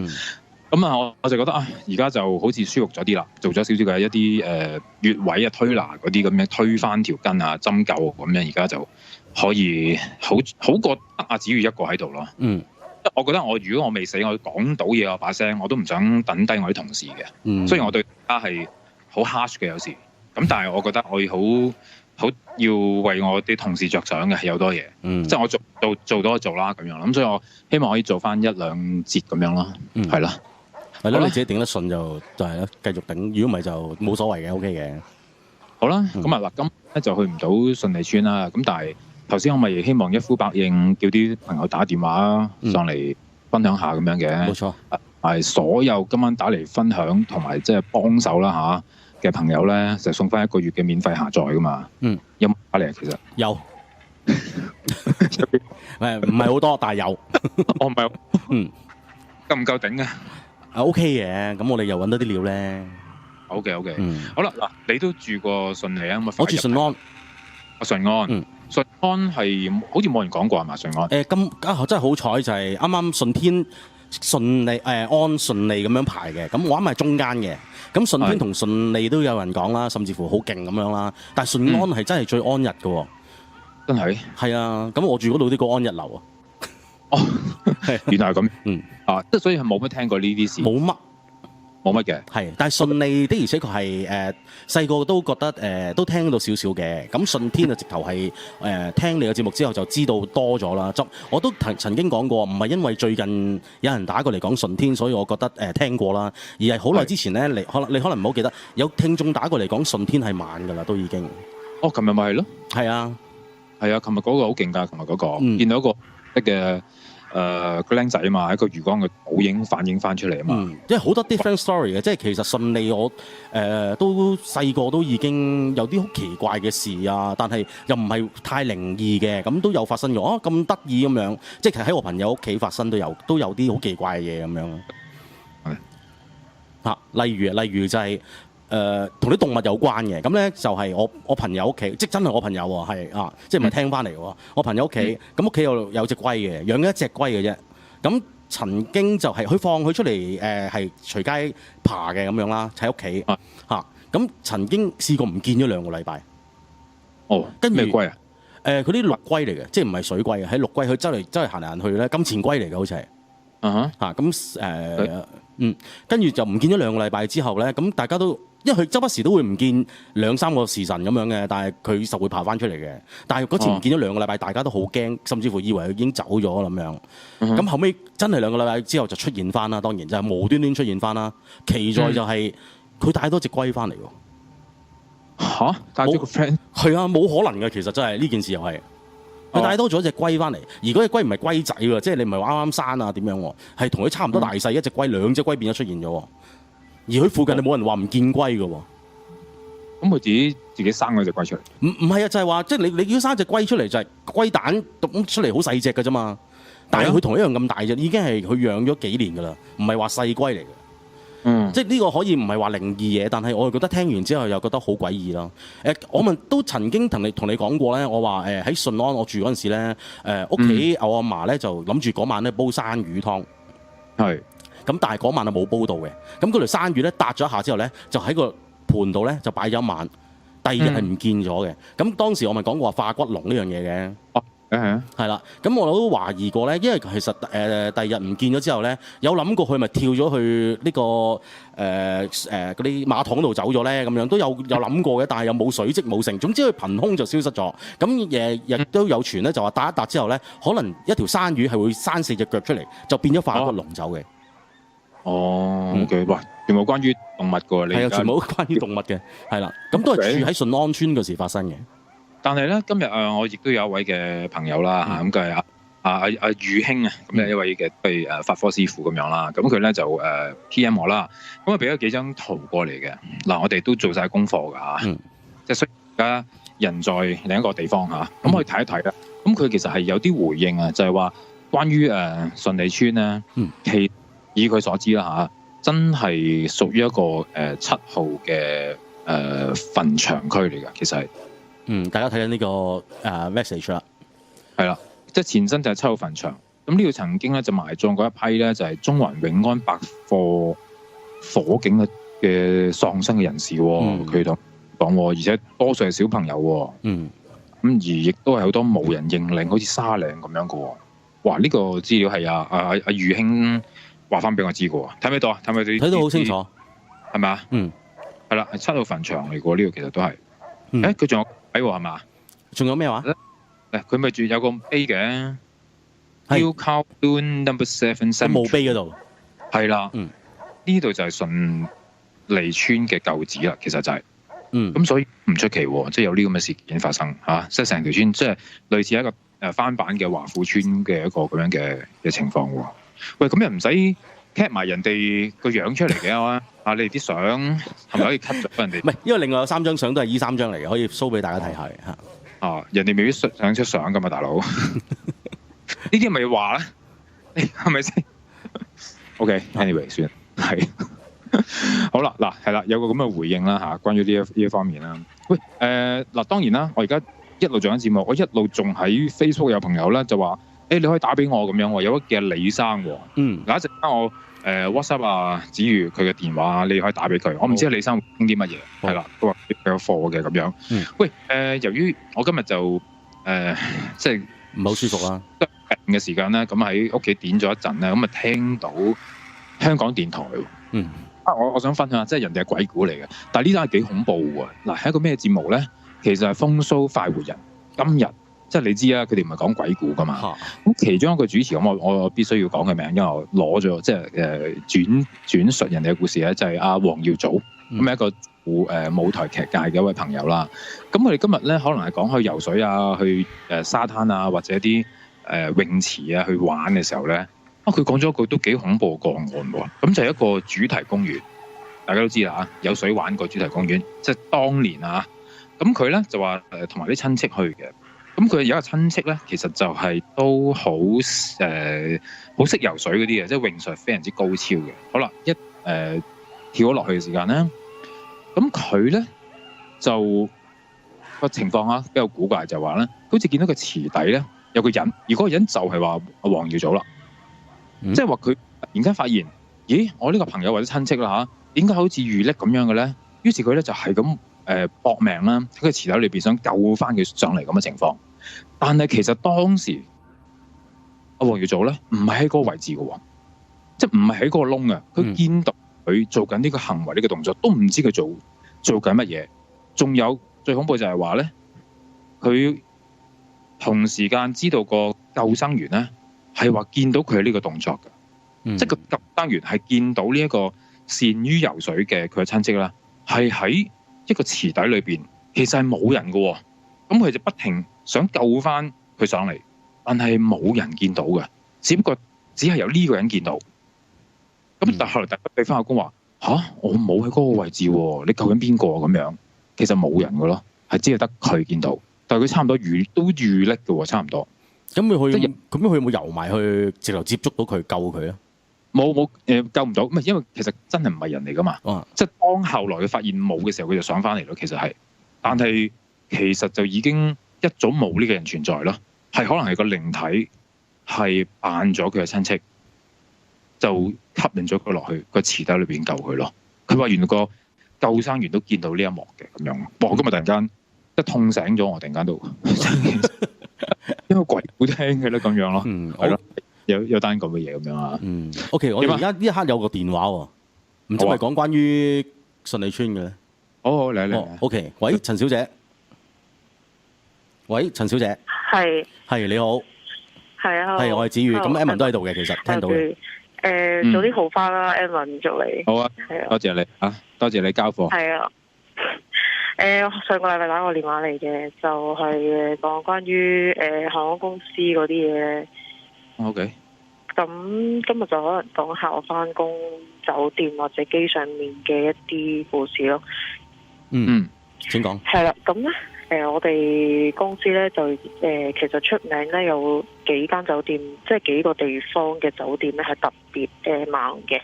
咁啊，我就覺得而家就好似舒服咗啲啦，做咗少少嘅一啲穴位啊、推拿嗰啲咁樣推翻條筋啊、針灸咁樣，而家就可以好過得阿子宇一個喺度咯。我覺得如果我未死，我講到嘢我把聲，我都唔想等低我啲同事嘅。雖然我對大家係好 harsh 嘅有時，咁但係我覺得我好要為我啲同事着想嘅，係有多嘢。即係我做到就做啦咁樣。咁所以我希望可以做翻1-2節咁樣咯。係啦。係咯，你自己頂得順就係咯，繼續頂。如果唔係就冇所謂嘅 ，OK 嘅。好啦，咁啊嗱，今咧就去唔到順利村啦。咁但係頭先我咪希望一呼百應，叫啲朋友打電話上嚟分享下咁樣嘅。冇錯。係所有今晚打嚟分享同埋即係幫手啦嚇嘅朋友咧，就送翻1個月嘅免費下載噶嘛。有冇打嚟啊？其實有。唔係好多，但係有。我唔係。夠唔夠頂啊？OK 嘅，咁我哋又揾到啲料咧。OK，好啦，嗱，你都住過順利啊？我住順安。順安。順安係好似冇人講過係嘛？順安。咁真係好彩就係啱啱順天順利安順利咁樣排嘅，咁我啱係中間嘅。咁順天同順利都有人講啦，甚至乎好勁咁樣啦。但係順安係真係最安逸嘅喎。真係。係啊，咁我住嗰度啲個安逸樓啊。哦，原來係咁，即係所以係冇乜聽過呢啲事，冇乜嘅，係，但係順利的而且確係細個都覺得都聽到少少嘅，咁順天啊直頭係聽你嘅節目之後就知道多咗啦。我都曾經講過，唔係因為最近有人打過嚟講順天，所以我覺得聽過啦，而係好耐之前咧，你可能唔好記得，有聽眾打過嚟講順天係慢㗎啦，都已經。哦，琴日咪係咯，係啊，琴日嗰個好勁㗎，琴日嗰個見到一個嘅。個僆仔啊嘛，喺個魚缸嘅倒影反映翻出嚟啊嘛，即係好多 different story 嘅，即係其實順利我都細個都已經有啲好奇怪嘅事啊，但係又唔係太靈異嘅，咁都有發生咗咁得意咁樣，即係喺我朋友屋企發生都有啲好奇怪嘅嘢咁樣。例如就係同啲動物有關嘅，咁咧就係我朋友屋企，即係真係我朋友喎，係即係唔係聽翻嚟喎。我朋友屋企，咁屋企有隻龜嘅，養咗一隻龜嘅啫。咁曾經就係佢放佢出嚟係隨街爬嘅咁樣啦，喺屋企嚇。咁曾經試過唔見咗2個禮拜。哦，跟住咩龜啊？佢啲陸龜嚟嘅，即係唔係水龜啊？喺陸龜，佢周圍行嚟行去咧，金錢龜嚟嘅好似係。咁跟住就唔見咗2個禮拜之後咧，咁大家都。因為佢周不時都會唔見2-3個時辰咁樣嘅，但係佢就會爬翻出嚟嘅。但係嗰次唔見咗2個禮拜，大家都好驚，甚至乎以為佢已經走咗咁樣。咁後尾真係2個禮拜之後就出現翻啦，當然就係無端端出現翻啦。奇在就係佢帶多隻龜翻嚟喎。嚇！帶咗個 friend？係啊，冇可能嘅，其實真係呢件事又係佢帶多咗隻龜翻嚟，而嗰隻龜唔係龜仔喎，即係你唔係話啱啱生啊點樣喎？係同佢差唔多大細一隻龜，2隻龜變咗出現咗。而佢附近你冇人話唔見龜嘅喎，咁佢自己自己生嗰隻龜出嚟。唔係啊，就係話即係你要生隻龜出嚟就係龜蛋揼出嚟好細隻㗎啫嘛。但係佢同一樣咁大隻，已經係佢養咗幾年㗎啦，唔係話細龜嚟嘅。即係呢個可以唔係話靈異嘢，但係我覺得聽完之後又覺得好詭異咯。我都曾經同你講過咧，我話喺順安我住嗰陣時咧，屋企我阿嫲咧就諗住嗰晚咧煲生魚湯，係咁，但係嗰晚啊冇煲到嘅。咁嗰條生魚咧搭咗一下之後咧，就喺個盤度咧就擺咗一晚，第二日係唔見咗嘅。咁當時我咪講過話化骨龍呢樣嘢嘅。係啦，咁我都懷疑過咧，因為其實第二日唔見咗之後咧，有諗過佢咪跳咗去呢個嗰啲馬桶度走咗咧，咁樣都有諗過嘅，但係又冇水跡冇成，總之佢憑空就消失咗。咁亦都有傳咧，就話打一笪之後咧，可能一條生魚係會生4隻腳出嚟，就變咗化骨龍走嘅。OK， 喂，全部關於動物㗎，你係啊，全部關於動物嘅，係啦，咁都係住喺順安村嗰時發生嘅。但係咧，今日我亦都有一位嘅朋友啦嚇，咁佢係阿宇興啊，咁一位嘅係法科師傅咁樣啦，咁佢咧就PM 我啦，咁啊俾咗幾張圖過嚟嘅。嗱，我哋都做晒功課㗎嚇，即係雖然而家人在另一個地方嚇，咁可以睇一睇啦。咁佢其實係有啲回應啊，就係話關於順利村咧，其以佢所知啦嚇，真係屬於一個7號嘅墳場區嚟㗎，其實係。大家睇緊呢個message 啦，係啦，即係前身就係7號墳場。咁呢度曾經咧就埋葬過一批咧，就係中環永安百貨火警嘅喪生嘅人士。佢同講，而且多數係小朋友。咁而亦都係好多無人認領，好似沙嶺咁樣嘅。哇！呢個資料係阿宇興話翻俾我知嘅喎，睇唔睇到啊？睇到好清楚，係咪啊？係啦，係7號墳場嚟嘅呢個，其實都係。佢仲有位喎，係嘛？仲有咩話？佢咪住有個碑嘅 Hill Kowloon No. 7墓碑嗰度。係啦，呢度就係順利村嘅舊址啦，其實就係。咁所以唔出奇喎，即係有呢咁嘅事件發生嚇，即係成條村即係類似一個翻版嘅華富村嘅一個咁樣嘅情況喎。喂，咁又唔使 cap 埋人哋個樣出嚟嘅你哋啲相係咪可以 cut 咗人哋？唔係，因為另外有3張相都係依3張嚟嘅，可以 show 俾大家睇下嘅嚇。人哋未必想出相噶嘛，大佬。呢啲係咪話咧？係咪先 ？OK，anyway，算係。好啦，嗱係啦，有個咁嘅回應啦嚇，關於呢一方面啦。喂，嗱當然啦，我而家一路做緊節目，我一路仲喺 Facebook 有朋友咧就話，你可以打俾我咁樣喎，有一個嘅李生喎。嗱一陣間我。WhatsApp 子瑜佢嘅電話，你可以打俾佢。我唔知李生會傾啲乜嘢，係啦，都話佢有貨嘅咁樣。喂，由於我今日就即係唔係好舒服啦，病嘅時間咧，咁喺屋企點咗一陣咧，咁啊聽到香港電台。我想分享下，即係人哋係鬼故嚟嘅，但係呢單係幾恐怖喎。嗱，係一個咩節目咧？其實係風騷快活人。今日即係你知啦，佢哋唔係講鬼故噶嘛。咁其中一個主持咁，我必須要講佢名，因為我攞咗即係轉述人哋嘅故事咧，就係阿黃耀祖，咁係一個舞台劇界嘅一位朋友啦。咁我哋今日咧可能係講去游水啊，去沙灘啊，或者啲泳池啊去玩嘅時候咧，佢講咗一個都幾恐怖嘅個案喎。咁就係一個主題公園，大家都知啦嚇，有水玩個主題公園，即係當年啊。咁佢咧就話同埋啲親戚去嘅。咁佢有一個親戚咧，其實就係都好好識游水嗰啲嘅，即係泳術非常之高超嘅。好啦，跳咗落去嘅時間咧，咁佢咧就個情況啊比較古怪，就話咧，好似見到個池底咧有個人，而嗰個人就係話阿黃耀祖啦，即係話佢突然間發現，咦，我呢個朋友或者親戚啦嚇，點解好似遇溺咁樣嘅咧？於是佢咧就係咁搏命啦，喺個池底裏邊想救翻佢上嚟咁嘅情況。但係其實當時阿黃耀祖咧唔係喺嗰個位置嘅喎，即係唔係喺嗰個窿嘅。佢見到佢做緊呢個行為呢個動作，都唔知佢做緊乜嘢。仲有最恐怖就係話咧，佢同時間知道個救生員咧係話見到佢呢個動作嘅，即係個救生員係見到呢一個善於游水嘅佢嘅親戚啦，係喺一個池底裏邊，其實係冇人嘅喎。咁佢就不停想救翻佢上嚟，但係冇人見到嘅，只不過只係有呢個人見到。咁但係後來大家對翻阿公話：我冇喺嗰個位置喎，你救緊邊個咁樣？其實冇人嘅咯。係只係得佢見到，但係佢差唔多遇溺嘅喎，差唔多。咁佢有冇游埋去直頭接觸到佢救佢咧？冇救唔到，唔係因為其實真係唔係人嚟噶嘛。即係當後來佢發現冇嘅時候，佢就上翻嚟咯。其實係，但係其實就已經一早冇呢個人存在咯。係可能係個靈體係扮咗佢嘅親戚，就吸引咗佢落去個池底裏邊救佢咯。佢話原來個救生員都見到呢一幕嘅咁樣。哇！今日突然間一痛醒咗我，突然間都因為鬼故聽嘅咧咁樣咯。係咯。有單咁嘅嘢咁樣啊，OK， 我哋而家呢一刻有個電話喎，唔知係講關於順利村嘅咧。好嚟，OK， 喂，陳小姐，喂，陳小姐，係你好，係啊，係我係子宇，咁 Evan 都喺度嘅，其實聽到嘅。早啲好返啦 Evan， 祝你。好啊，多謝你啊，多謝你交貨。係啊，上個禮拜打個電話嚟嘅，就係講關於航空公司嗰啲嘢。OK， 咁今日就可能講下我返工酒店或者機上面嘅一啲故事咯。請講。係啦，咁咧我哋公司咧就其實出名咧有幾間酒店，即係幾個地方嘅酒店咧係特別猛嘅。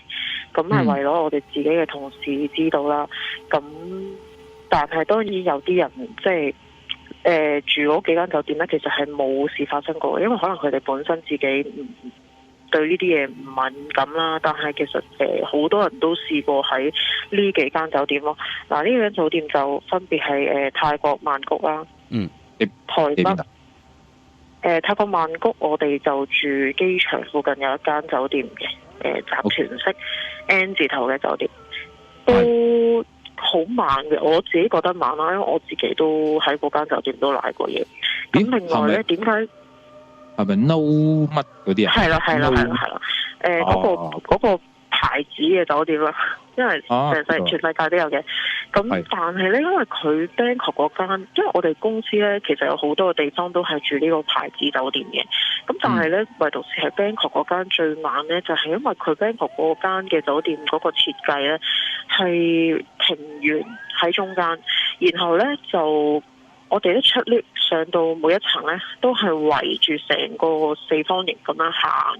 咁係為咗我哋自己嘅同事知道啦。咁但係當然有啲人即係。住嗰幾間酒店咧，其實係冇事發生過，因為可能佢哋本身自己對呢啲嘢唔敏感啦。但係其實好多人都試過喺呢幾間酒店咯。嗱，呢幾間酒店就分別係泰國曼谷啦，台北。泰國曼谷我哋就住機場附近有一間酒店嘅，集團式 N 字頭嘅酒店都好猛嘅，我自己覺得猛啦，因為我自己都喺嗰間酒店都瀨過嘢。咁另外咧，點解係咪 No 乜嗰啲啊？係啦，嗰個牌子嘅酒店啦，因為全世界都有嘅。咁但係咧，因為佢 Bangkok 嗰間，因為我哋公司咧其實有好多個地方都係住呢個牌子酒店嘅。咁但係咧，唯獨是係 Bangkok 嗰間最猛咧，就係因為佢 Bangkok 嗰間嘅酒店嗰個設計咧係庭園喺中間，然後咧就我哋一出 lift 上到每一層咧，都係圍住成個四方形咁樣行。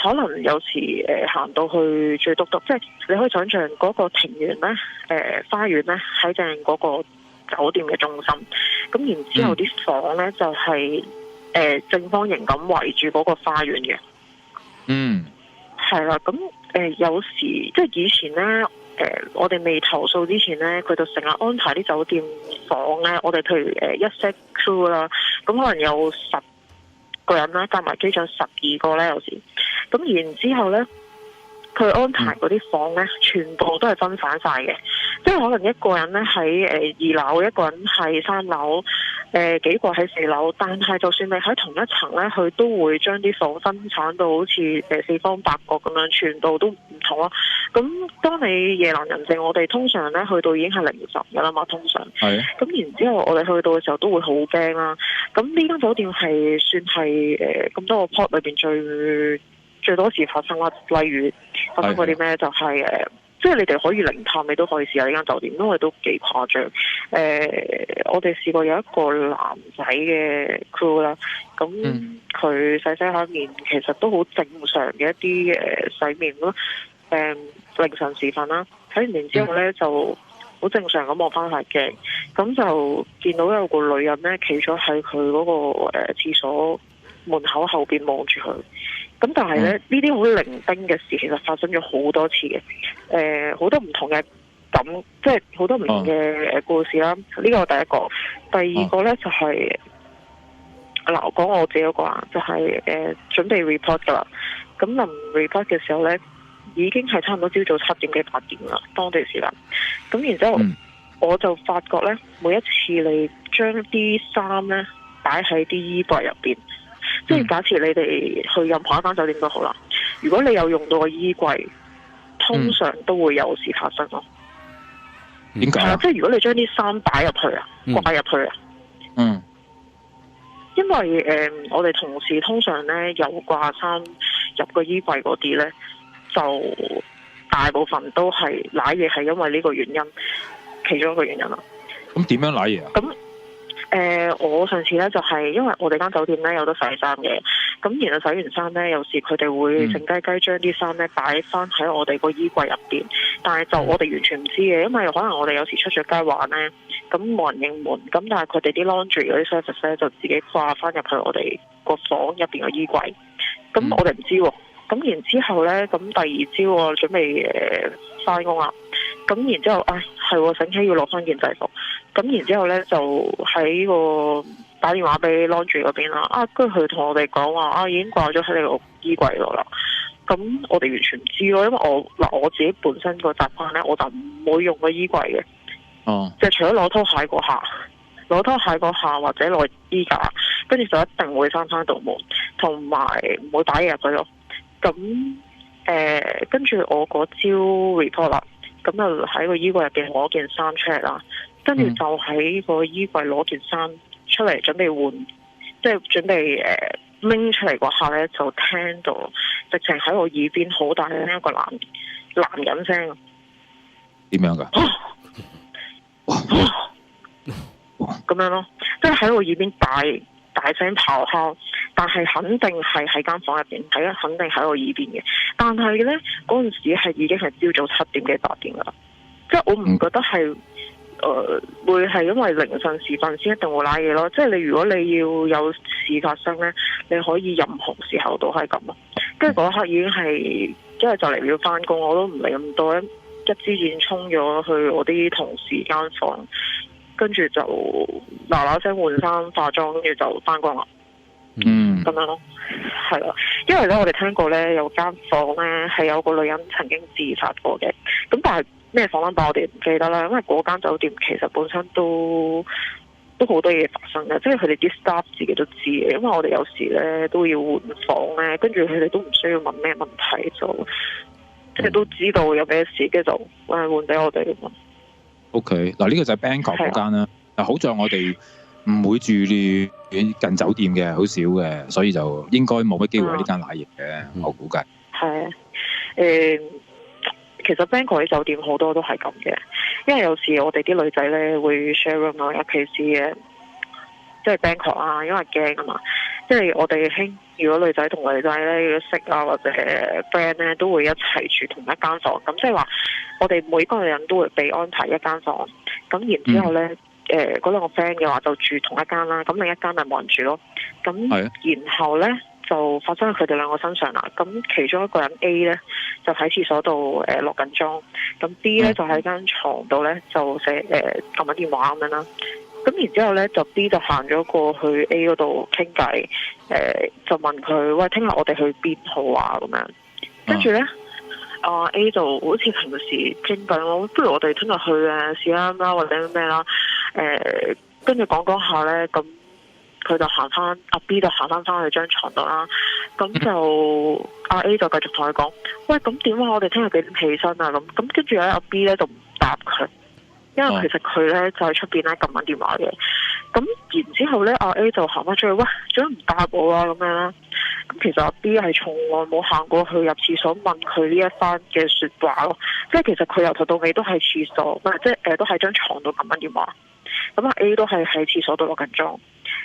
可能有時行到去最篤篤，即係你可以想象嗰個庭園咧，花園咧喺正嗰個酒店嘅中心。咁然之後啲房咧就係正方形咁圍住嗰個花園嘅。係啦，咁有時即係以前咧，我哋未投訴之前咧，佢就成日安排啲酒店房咧，我哋譬如一 set crew 啦，咁可能有10個人啦，加埋機長12個咧，有時。咁然之後咧，佢安排嗰啲房咧，全部都係分散晒嘅，即係可能一個人咧喺2樓，一個人喺3樓，幾個喺4樓，但係就算你喺同一層咧，佢都會將啲房分散到好似四方八角咁樣，全部都唔同咯。咁當你夜闌人靜，我哋通常咧去到已經係凌晨㗎啦嘛，通常。係。咁然之後我哋去到嘅時候都會好驚啦。咁呢間酒店係算係咁多個 port 裏邊最多事發生啦，例如發生過啲咩就係即係你哋可以零探，你都可以試下呢間酒店，因為都幾誇張。我哋試過有一個男仔嘅 crew 啦，咁佢洗下面，其實都好正常嘅一啲洗面咯。凌晨時分啦，睇完面之後咧就好正常咁望翻下鏡，咁就見到有個女人咧企咗喺佢嗰個廁所門口後邊望住佢。咁但係咧，呢啲好零丁嘅事其實發生咗好多次嘅，好多唔同嘅即係好多唔同嘅故事啦。呢個第一個，第二個咧就係嗱，講我自己嗰個啊，就係準備 report 噶啦。咁臨 report 嘅時候咧，已經係差唔多朝早7點幾8點啦，當地時間。咁然之後，我就發覺咧，每一次你將啲衫咧擺喺啲衣櫃入邊。即係假設你哋去任何一間酒店都好啦，如果你有用到個衣櫃，通常都會有事發生咯。點解啊？即係如果你將啲衫擺入去啊，掛入去啊，因為我哋同事通常咧有掛衫入個衣櫃嗰啲咧，就大部分都係瀨嘢，係因為呢個原因，其中一個原因啦。咁點樣攋嘢啊？咁我上次咧就係因為我哋間酒店咧有得洗衫嘅，咁然後洗完衫咧，有時佢哋會靜雞雞將啲衫咧擺翻喺我哋個衣櫃入邊，但係就我哋完全唔知嘅，因為可能我哋有時出咗街玩咧，咁冇人應門，咁但係佢哋啲 laundry 嗰啲 service 咧就自己掛翻入去我哋個房入邊個衣櫃，咁我哋唔知喎，咁然之後咧，咁第二朝我準備翻工啦。咁然之後，係醒起要攞翻件制服。咁然之後咧，就喺個打電話俾 laundry 嗰邊啦。跟住佢同我哋講話，已經掛咗喺你個衣櫃度啦。咁我哋完全唔知咯，因為我自己本身個習慣咧，我就唔會用個衣櫃嘅。哦。即係除咗攞拖鞋嗰下，或者攞衣架，跟住就一定會閂翻道門，同埋唔會擺嘢入去咯。咁跟住我嗰朝 report 啦。咁就喺個衣櫃入邊攞件衫出嚟啦，跟住就喺個衣櫃攞件衫出嚟準備換，即係準備拎出嚟嗰下咧，就聽到直情喺我耳邊好大聲一個男人聲。點樣㗎？咁樣咯，即係喺我耳邊大聲咆哮，但係肯定係喺間房入邊，肯定喺我耳邊嘅。但係咧嗰陣時係已經係朝早7點幾8點噶啦，即係我唔覺得係會係因為凌晨時分先一定會瀨嘢咯。即係你如果你要有事發生咧，你可以任何時候都係咁咯。跟住嗰一刻已經係，因為就嚟要翻工，我都唔理咁多，一支箭衝咗去我啲同事間房。跟住就嗱嗱聲換衫化妝，跟住就翻工啦。咁樣咯，係啦。因為咧，我哋聽過咧有間房咧係有個女人曾經自殺過嘅。咁但係咩房 number 我哋唔記得啦。因為嗰間酒店其實本身都好多嘢發生嘅，即係佢哋啲 staff 自己都知嘅。因為我哋有時咧都要換房咧，跟住佢哋都唔需要問咩問題，就即係都知道有咩事，跟住就換俾我哋。O.K. 嗱，呢個就係 Bangkok 嗰間啦。嗱，好在我哋唔會住近酒店嘅，好少嘅，所以就應該冇乜機會喺呢間瀨嘢嘅。我估計係其實 Bangkok 啲酒店好多都係咁嘅，因為有時我哋啲女仔咧會 share room 咯，尤其是即係 Bangkok 啊，因為驚啊嘛。即係我哋如果女仔同女仔咧要識啊，或者 friend 咧都會一齊住同一間房。咁即係話我哋每個人都會被安排一間房。咁然之後咧，嗰兩個 friend 嘅話就住同一間啦。咁另一間咪冇人住咯。咁然後咧就發生喺佢哋兩個身上啦。咁其中一個人 A 咧就喺廁所度落緊妝，咁 B 咧就喺間床度咧就撳緊電話咁樣啦。咁然之後咧，就 B 就行咗過去 A 嗰度傾偈，就問佢：喂，聽日我哋去邊好啊？咁樣。跟住咧，A 就好似平時傾偈咯，不如我哋聽日去試啱啦，或者咩啦。跟住講下咧，咁佢就行翻，阿 B 就行翻去張床度啦。咁就阿 A 就繼續同佢講：喂，咁點啊？我哋聽日幾點起身啊？咁跟住咧，阿 B 咧就唔答佢。因為其實佢咧就喺出邊咧撳緊電話嘅，咁然之後咧阿 A 就行翻出去，喂，做乜唔答我啊？咁樣啦，咁其實阿 B 係從來冇行過去入廁所問佢呢一番嘅說話咯，即係其實佢由頭到尾都喺廁所，唔係即係都喺張床度撳緊電話，咁阿 A 都係喺廁所度落緊妝，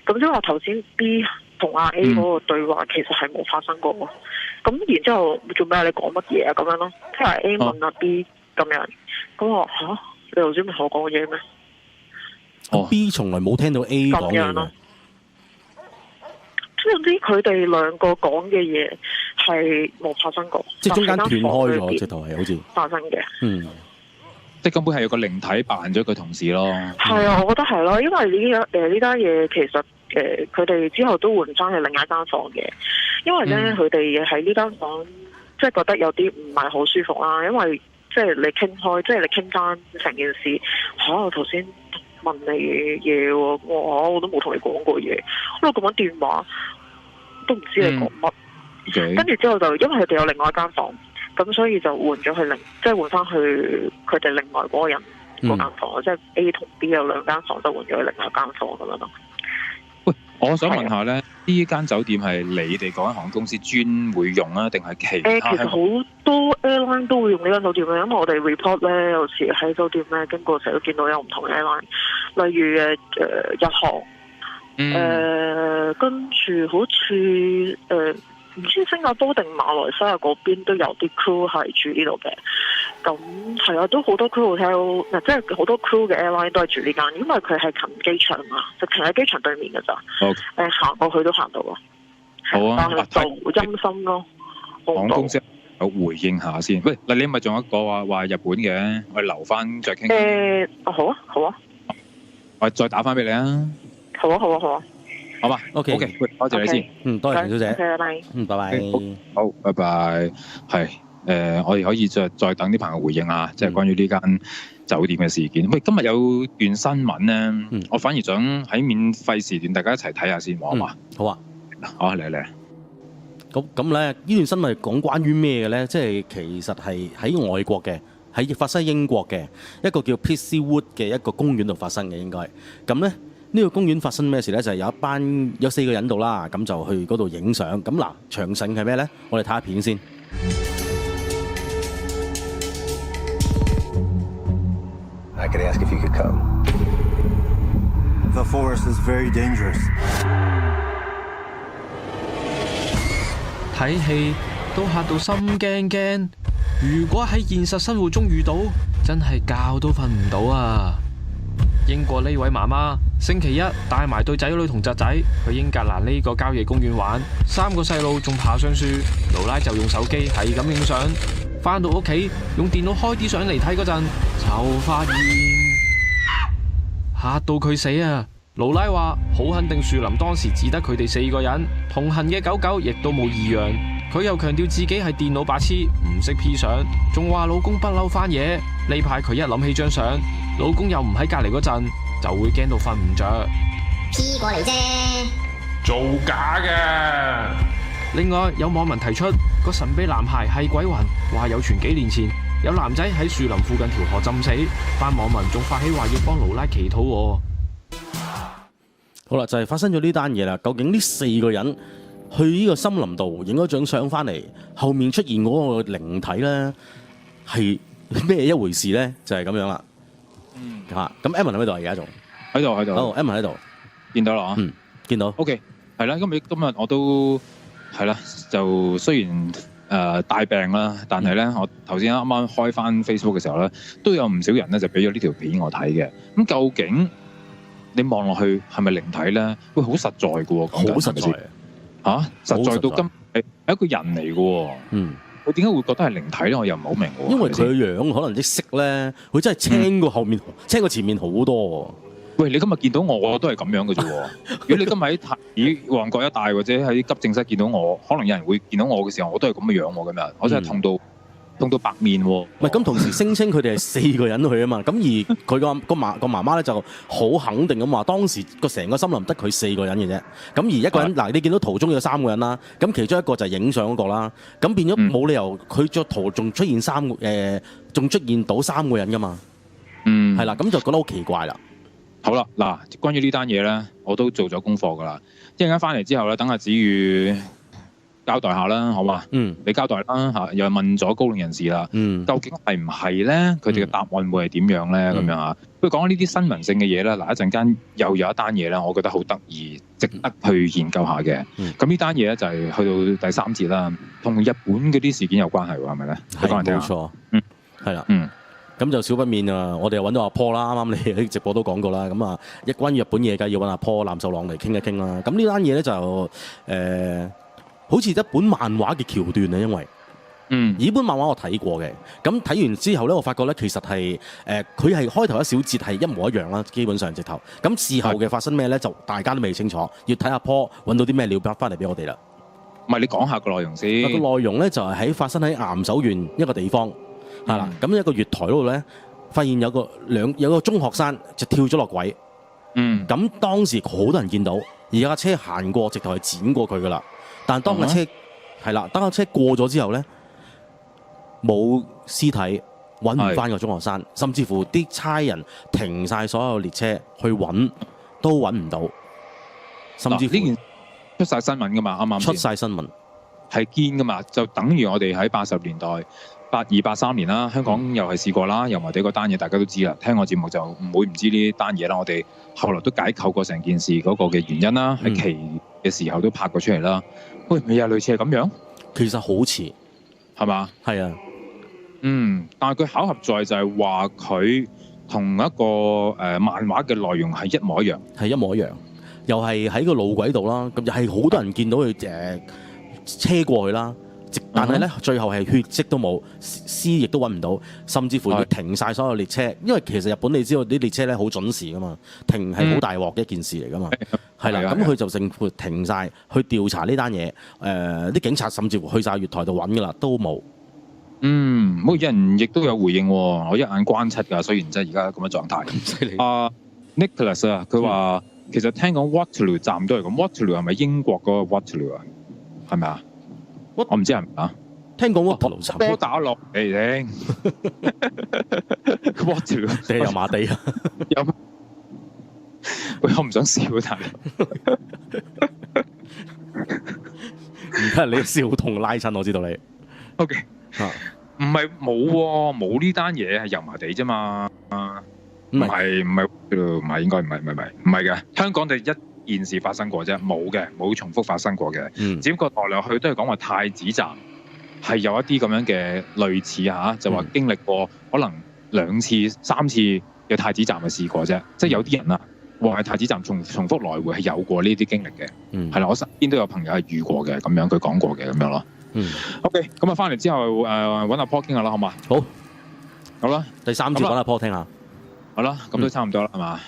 咁即係話頭先 B 同阿 A 嗰個對話其實係冇發生過，咁然之後做咩你講乜嘢啊？咁樣咯，即係阿 A 問阿 B 咁樣，咁我吓。你頭先咪同我講嘢咩？B 從來冇聽到 A 講嘢咯。總之佢哋兩個講嘅嘢係冇發生過，即係中間斷開咗，直頭係好似發生嘅。即係根本係有個靈體扮咗佢同事咯。係啊，我覺得係咯，因為呢單嘢其實佢哋之後都換翻去另一間房嘅，因為咧佢哋喺呢間房即係覺得有啲唔係好舒服啦，因為。即係你傾開，即係你傾翻成件事我頭先問你嘢喎，我都冇同你講過嘢，我咁樣電話都唔知你講乜。跟住之後就因為佢哋有另外一間房，咁所以就換咗去即係換翻去佢哋另外嗰個人嗰間房，即係 A 同 B 有兩間房，就換咗去另外一間房咁樣咯。喂，我想問下咧，呢間酒店係你哋嗰間航空公司專會用啊，定係其他？其實好多 airline 都會用呢間酒店嘅，因為我哋 report 咧，有時喺酒店咧經過成日都見到有唔同嘅 airline，例如日航，跟住好似唔知新加坡定馬來西亞嗰邊都有啲 crew 係住呢度嘅，咁係啊，都好多 crew hotel， 即係好多 crew 嘅 airline 都係住呢間，因為佢係近機場嘛，就停喺機場對面㗎咋。行過去都行到啊。好啊，但係就陰森咯。航空公司有回應下先。喂，嗱，你咪仲有一個話日本嘅，我哋留翻再傾。好啊，好啊。我再打翻俾你啊。好啊，好啊，好啊。好嘛 ，OK，多謝你先。多謝陳小姐。拜拜。拜拜。好，拜拜。係，我哋可以再等啲朋友回應啊，即係關於呢間酒店嘅事件。喂，今日有段新聞咧，我反而想喺免費時段大家一齊睇下先，好嘛？好啊。好，嚟。咁咧，呢段新聞講關於咩嘅咧？即係其實係喺外國嘅，喺發生英國嘅一個叫 Pitsea Wood 嘅一個公園度發生嘅，應該咁咧。呢個公園發生咩事咧？就係有4個人度啦，咁就去嗰度影相。咁嗱，詳細係咩咧？我哋睇下片先。I could ask if you could come. The forest is very dangerous. 睇戲都嚇到心驚驚，如果喺現實生活中遇到，真係覺都瞓唔到啊！英國呢位媽媽星期一帶埋對仔女同侄仔去英格蘭呢個郊野公園玩，3個細路仲爬上樹，勞拉就用手機係咁影相。返到屋企用電腦開啲相嚟睇嗰陣，就發現嚇到佢死啊！勞拉話好肯定樹林當時只得佢哋4個人，同行嘅狗狗亦都冇異樣。佢又強調自己係電腦白痴，唔識 P 相，仲話老公不嬲翻嘢。呢排佢一諗起張相，老公又唔喺隔離嗰陣，就會驚到瞓唔着。P 過嚟啫，造假嘅。另外有網民提出個神秘男孩係鬼魂，話有傳幾年前有男仔喺樹林附近條河浸死，班網民仲發起話要幫勞拉祈禱。好啦，就係發生咗呢單嘢啦。究竟呢4個人去呢個森林度影咗張相翻嚟，後面出現嗰個靈體咧係咩一回事咧？就係咁樣啦。咁 Evan 喺邊度啊？而家仲喺度。好 ，Evan 喺度，見到啦。見到。OK， 係啦。今日我都係啦，就雖然大病啦，但係咧，我頭先啱啱開翻 Facebook 嘅時候咧，都有唔少人咧就俾咗呢條片我睇嘅。咁究竟你望落去係咪靈體咧？會好實在嘅喎，好實在實在到今係一個人嚟嘅喎。佢點解會覺得係靈體咧？我又唔係好明喎。因為佢嘅樣可能啲色咧，佢真係青過後面，青過前面好多喎。喂，你今日見到我都係咁樣嘅啫喎。如果你今日喺旺角一帶或者喺急症室見到我，可能有人會見到我嘅時候，我都係咁嘅樣喎。今日我真係痛到白面喎。唔係咁，同時聲稱佢哋係4個人去啊嘛。咁而佢個媽媽咧就好肯定咁話，當時成個森林得佢4個人嘅啫。咁而一個人嗱，你見到圖中有3個人啦，咁其中一個就係影相嗰個啦。咁變咗冇理由佢著圖仲出現仲出現到3個人噶嘛。係啦，咁就覺得好奇怪啦。好啦，嗱，關於呢單嘢咧，我都做咗功課噶啦。一陣間翻嚟之後咧，等阿子宇交代下啦，好嘛？你交代啦嚇，又問咗高齡人士啦，究竟係唔係咧？佢哋嘅答案會係點樣咧？咁樣啊？不如講呢啲新聞性嘅嘢咧，嗱，一陣間又有一單嘢咧，我覺得好得意，值得去研究下嘅。咁呢單嘢咧就係去到第3節啦，同日本嗰啲事件有關係喎，係咪咧？係冇錯，係啦，咁就少不免啊！我哋又揾到阿 Paul 啦，啱啱你喺直播都講過啦。咁啊，一關於日本嘢梗係要揾阿 Paul 藍秀朗嚟傾一傾啦。咁呢單嘢咧就好似一本漫畫嘅橋段啊，因為呢本漫畫我睇過嘅。咁睇完之後咧，我發覺咧其實係佢係開頭一小節係一模一樣啦，基本上直頭。咁事後嘅發生咩咧，就大家都未清楚，要睇阿 Paul 揾到啲咩料翻嚟俾我哋啦。唔係，你講下個內容先。個內容咧就係發生喺岩手縣一個地方。係啦，咁一個月台嗰度咧，發現有個中學生就跳咗落軌。咁當時好多人見到，而架車行過，直頭係剪過佢噶啦。但係當架車係啦，當架車過咗之後咧，冇屍體，揾唔翻個中學生，甚至乎啲差人停晒所有列車去揾，都揾唔到。甚至乎呢件出晒新聞噶嘛，啱啱出晒新聞係堅噶嘛，就等於我哋喺80年代82、83年啦，香港又係試過啦，油麻地嗰單嘢大家都知啦，聽我節目就唔會唔知呢單嘢啦。我哋後來都解構過成件事嗰個嘅原因啦，喺期嘅時候都拍過出嚟啦。喂，咪又類似係咁樣？其實好似係嘛？係啊，但係佢巧合在就係話佢同一個漫畫嘅內容係一模一樣，係一模一樣，又係喺個路軌度啦，咁又係好多人見到佢車過去啦，但係咧最後係血跡都冇，屍亦都揾唔到，甚至乎要停晒所有列車，因為其實日本你知道啲列車咧好準時噶嘛，停係好大鑊嘅一件事嚟噶嘛，係啦，咁佢就政府停晒去調查呢單嘢，啲警察甚至乎去晒月台度揾噶啦，都冇。有人亦都有回應喎，我一眼關七㗎，雖然真係而家咁嘅狀態。Nicholas 啊，佢話其實聽講 Waterloo 站都係咁，Waterloo 係咪英國嗰個 Waterloo 啊？係咪啊？我唔知係咪啊？聽講 Waterloo 站波打落嚟聽 Waterloo 定係油麻地啊？有喂，我唔想笑但係而家你笑痛拉親，我知道你。OK。唔係冇呢單嘢係油麻地啫嘛，唔係應該唔係嘅。香港就一件事發生過啫，冇重複發生過嘅。只不過來來去都係講話太子站係有一啲咁樣嘅類似嚇，就話經歷過可能2次、3次嘅太子站嘅試過啫。即係有啲人啊話係太子站重複來回係有過呢啲經歷嘅，係啦，我身邊都有朋友係遇過嘅，咁樣佢講過嘅咁樣咯。OK， 咁啊，翻嚟之後揾阿 Paul 傾下啦，好嘛？好啦，第3節揾阿 Paul 聽下。好啦，咁都差唔多啦，係嘛？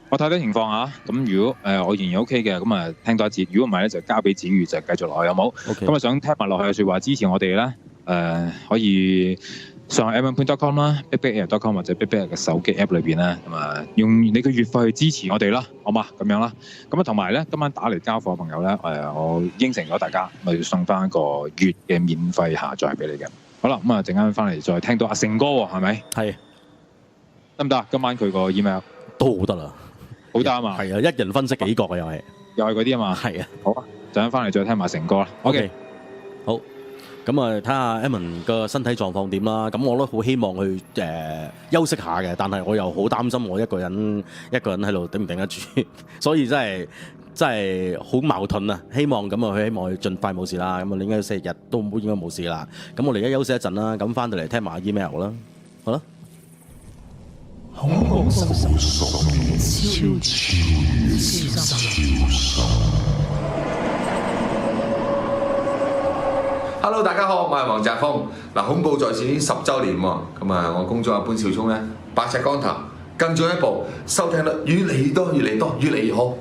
我睇睇情況嚇，咁如果我仍然 OK 嘅，咁啊聽多一節；如果唔係咧，就交俾子瑜就繼續落去，有冇？咁啊想聽埋落去嘅説話，支持我哋咧，可以上 mm.com 啦 ，bigbear.com 或者 bigbear 嘅手機 app 裏邊咧，咁啊用你嘅月費去支持我哋啦，好嘛？咁樣啦，咁啊同埋咧，今晚打嚟交貨嘅朋友咧，我應承咗大家，咪送翻一個月嘅免費下載俾你嘅。好啦，咁啊陣間翻嚟再聽到阿成哥喎，係咪？係，得唔得？今晚佢個 email 都好得啦，好得啊嘛。係啊，一人分析幾角啊，又係嗰啲啊嘛。係啊，好啊，陣間翻嚟再聽埋成哥啦。OK， 好。咁啊，睇下 Edmond 個身體狀況點啦。咁我都好希望佢休息下嘅，但係我又好擔心我一個人喺度頂唔頂得住，所以真係好矛盾啊！希望咁啊，希望佢盡快冇事啦。咁啊，應該4日都應該冇事啦。咁我哋而家休息一陣啦。咁翻到嚟聽埋 email 啦，好啦。恐怖10年超 Hello， 大家好，我係黃澤鋒。嗱，恐怖在線已經10週年喎，咁啊，我公眾阿潘少聰咧，百尺竿頭，更進一步，收聽率越嚟越多，越嚟越好。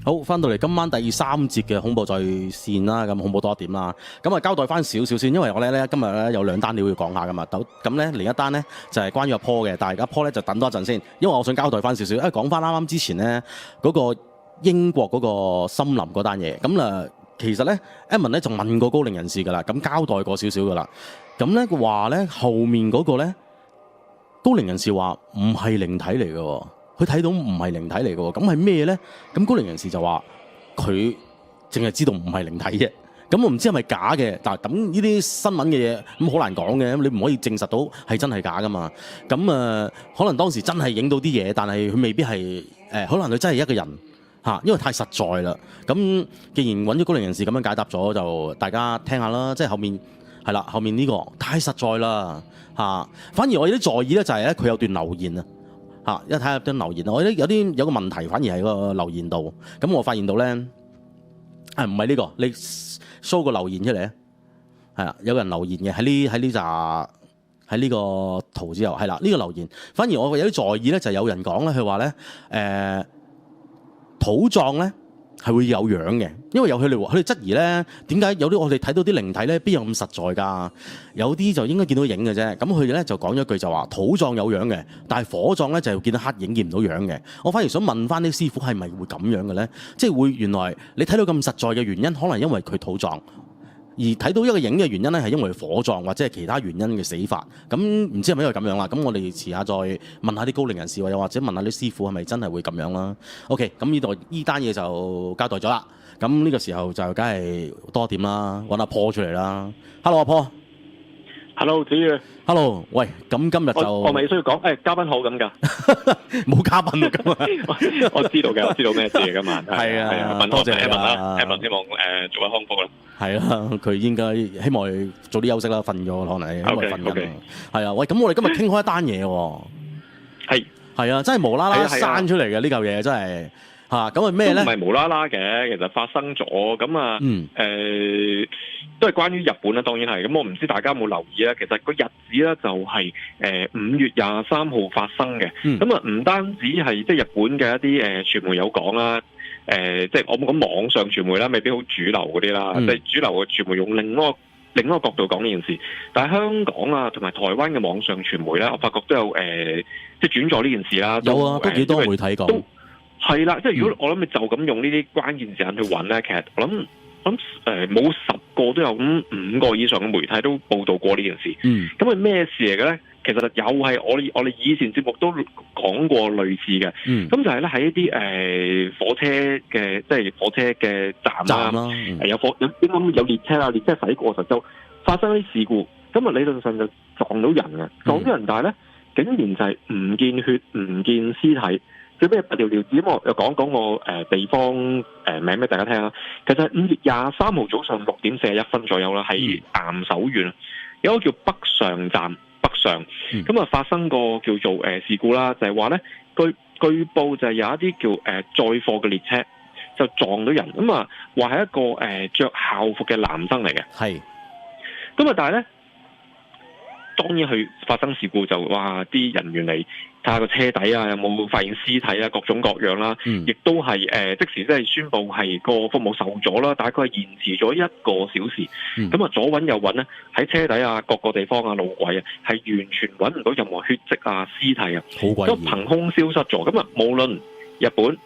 好，翻到嚟今晚第3節嘅恐怖在線啦，咁恐怖多一點啦。咁啊，交代翻少少先，因為我哋咧今日咧有2單料要講下噶嘛。咁咧另一單咧就係關於阿 Paul 嘅，但係阿 Paul 咧就等多一陣先，因為我想交代翻少少。講翻啱啱之前咧嗰個英國嗰個森林嗰單嘢，咁其實咧 Edmond 咧就問過高齡人士噶啦，咁交代過少少噶啦。咁咧話咧後面嗰個咧高齡人士話唔係靈體嚟嘅。佢睇到唔係靈體嚟嘅喎，咁係咩咧？咁高齡人士就話佢淨係知道唔係靈體啫。咁我唔知係咪假嘅，但係咁呢啲新聞嘅嘢咁好難講嘅，你唔可以證實到係真係假噶嘛。咁可能當時真係影到啲嘢，但係佢未必係可能佢真係一個人嚇，因為太實在啦。咁既然揾咗高齡人士咁樣解答咗，就大家聽下啦。即係後面係啦，後面呢個太實在啦嚇。反而我有啲在意咧，就係咧佢有段留言啊。一睇下啲留言，我覺得有個問題，反而係個留言度。咁我發現到咧，唔係呢個，你 show 個留言出嚟啊，係啊，有個人留言嘅喺呢個圖之後，係啦，呢個留言。反而我有啲在意咧，就係有人講咧，佢話咧土葬咧係會有樣嘅，因為有佢哋質疑咧，點解有啲我哋睇到啲靈體咧，邊有咁實在㗎？有啲就應該見到影嘅啫。咁佢哋咧就講咗一句就話土葬有樣嘅，但係火葬咧就見到黑影見唔到樣嘅。我反而想問翻啲師傅係咪會咁樣嘅咧？即係會原來你睇到咁實在嘅原因，可能因為佢土葬。而睇到一個影嘅原因咧，係因為火葬或者係其他原因嘅死法。咁唔知係咪因為咁樣啦？咁我哋遲下再問下啲高齡人士，又或者問下啲師傅係咪真係會咁樣啦？OK，咁呢單嘢就交代咗啦。咁呢個時候就梗係多點啦，揾阿破出嚟啦。Hello， 阿破。Hello， 子宇。Hello， 喂，咁今日就我咪需要講，嘉賓好咁㗎。冇嘉賓㗎嘛。我知道嘅，我知道咩事嚟㗎嘛。係啊，多謝你啦。希望早日康復啦。係啊，佢應該希望早啲休息啦，瞓咗可能因為瞓緊。係啊，喂，咁我哋今日傾開一單嘢喎。係啊，真係無啦啦生出嚟嘅呢嚿嘢，真係嚇。咁係咩咧？唔係無啦啦嘅，其實發生咗咁啊。都係關於日本啦，當然係。咁我唔知大家有冇留意咧，其實個日子咧就係5月23號發生嘅。咁啊，唔單止係即係日本嘅一啲傳媒有講啦。即係我冇講網上傳媒啦，未必好主流嗰啲啦。即係主流嘅傳媒用另一個角度講呢件事。但係香港啊，同埋台灣嘅網上傳媒咧，我發覺都有即係轉咗呢件事啦。有啊，都幾多媒體講。都係啦，即係如果我諗你就咁用呢啲關鍵字眼去揾咧，其實我諗冇10個都有5個以上嘅媒體都報導過呢件事。咁係咩事嚟嘅咧？其實又係我哋以前節目都講過類似嘅。咁就係咧喺一啲火車嘅即係火車嘅站啦，有列車啊，列車駛過時就發生啲事故。咁啊理論上就撞到人嘅，撞到人，但係咧竟然就係唔見血、唔見屍體。最咩不了了之？咁我又講個地方名俾大家聽啦。其實5月23號早上6點41分左右啦，喺岩手縣有一個叫北上站北上，咁啊發生個叫做事故啦，就係話咧據報就係有一啲叫載貨嘅列車就撞到人，咁啊話係一個着校服嘅男生嚟嘅。係，咁啊但係咧當然佢發生事故就哇啲人員嚟睇下個車底啊，有冇發現屍體啊，各種各樣啦，亦都係即時即係宣布係個服務受阻啦，大概係延遲咗1個小時。咁啊左揾右揾咧，喺車底啊各個地方啊路軌啊，係完全揾唔到任何血跡啊屍體啊，都憑空消失咗。咁啊無論日本、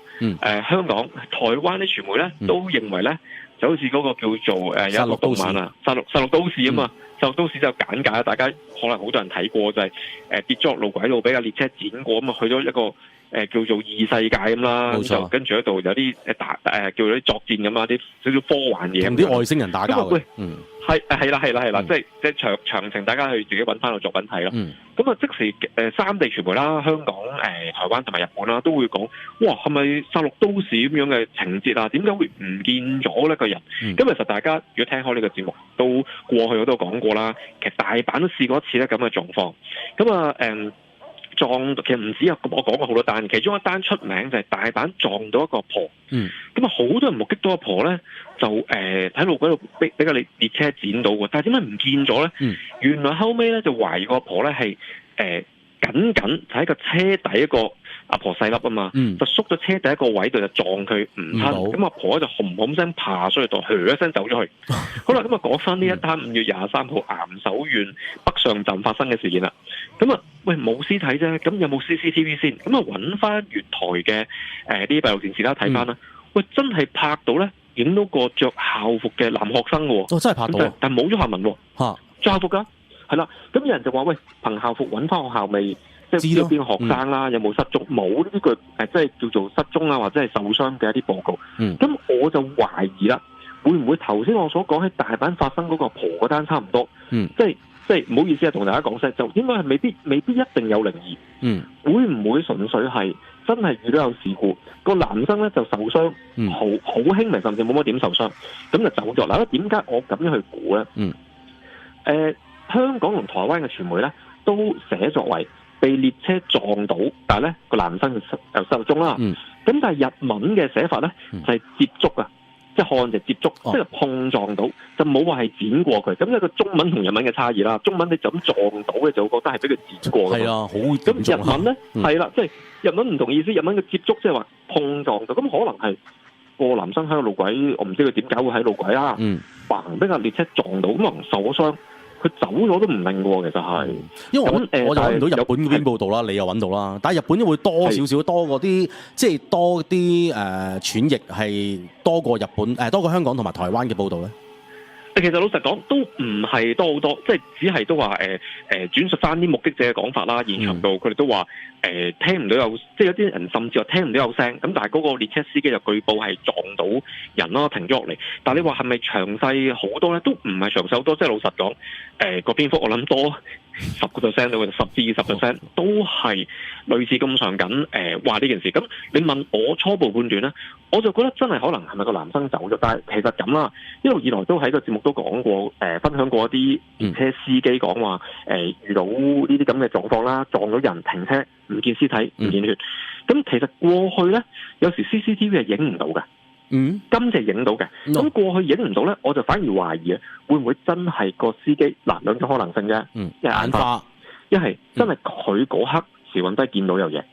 香港、台灣啲傳媒咧，都認為咧就好似嗰個叫做有一個動漫啊，殺戮都市啊嘛。就都市就簡介，大家可能好多人睇過，就係跌咗落路軌路，俾架列車剪過咁啊，去咗一個叫做異世界咁啦，就跟住喺度有啲叫做啲作戰咁啊，啲少少科幻嘢，同啲外星人打交嘅。係啦，即係詳情大家去自己揾翻個作品睇咯。咁啊，即時三地傳媒啦，香港、台灣同埋日本啦，都會講，哇，係咪殺戮都市咁樣嘅情節啊？點解會唔見咗呢個人？咁其實大家如果聽開呢個節目，都過去我都講過啦。其實大阪都試過一次咧咁嘅狀況。咁啊其實唔止啊，我講過好多單，其中一單出名就係大阪撞到一個婆。咁啊，好多人目擊到阿婆咧，就喺路軌度俾個列車剪到喎。但係點解唔見咗咧？原來後尾咧就懷疑個阿婆咧係僅喺個車底一個阿婆細粒啊嘛，就縮咗車底一個位度就撞佢唔親，咁阿婆就轟轟聲爬出去度，噓一聲走咗去。好啦，咁啊講翻呢一單5月23號岩手縣北上站發生嘅事件啦。咁啊，喂冇屍體啫，咁有冇 CCTV 先？咁啊揾翻月台嘅啲閉路電視啦，睇翻啦。喂，真係拍到咧，影到個着校服嘅男學生喎。真係拍到，但冇咗下文喎。着校服㗎。係啦，咁有人就話：喂，憑校服揾翻學校未？即係知道邊個學生啦，有冇失蹤？冇呢啲即係叫做失蹤啊，或者係受傷嘅一啲報告。咁我就懷疑啦，會唔會頭先我所講喺大阪發生嗰個婆嗰單差唔多？即係唔好意思啊，同大家講聲，就應該係未必一定有靈異。會唔會純粹係真係遇到有事故？個男生咧就受傷，好輕微，甚至冇乜點受傷，咁就走咗。嗱，點解我咁樣去估咧？香港同台灣嘅傳媒咧，都寫作為被列車撞到，但係咧個男生又受蹤啦。咁但係日文嘅寫法咧就係接觸啊，即係看就接觸，即係碰撞到，就冇話係剪過佢。咁一個中文同日文嘅差異啦。中文你就咁撞到嘅，就會覺得係俾佢剪過㗎嘛。係啊，好咁日文咧係啦，即係日文唔同意思。日文嘅接觸即係話碰撞到，咁可能係個男生喺個路軌，我唔知佢點解會喺路軌啦，砰俾架列車撞到，咁可能受咗傷。佢走咗都唔定嘅喎，其實係，因為我就揾唔到日本嗰邊報道啦，你又揾到啦，但係日本會多少少多嗰啲，即係多啲傳譯係多過日本多過香港同埋台灣嘅報道咧。其實老實講都唔係多好多，即係只係都話轉述翻啲目擊者嘅講法啦。現場度佢哋都話聽唔到有，即係有啲人甚至話聽唔到有聲。咁但係嗰個列車司機就據報係撞到人咯，停咗落嚟。但係你話係咪詳細好多咧？都唔係詳細好多。即係老實講，個篇幅我諗多10%到10至20%都係類似咁上緊話呢件事。咁你問我初步判斷咧，我就覺得真係可能係咪個男生走咗？但係其實咁啦，一路以來都喺個節目都講過，分享過一啲列車司機講話，遇到呢啲咁嘅狀況啦，撞到人停車唔見屍體唔見血。咁其實過去咧，有時 CCTV 係影唔到嘅，今次影到嘅。咁過去影唔到咧，我就反而懷疑啊，會唔會真係個司機嗱兩種可能性啫，一係眼花，一係真係佢嗰刻時運低見到有嘢。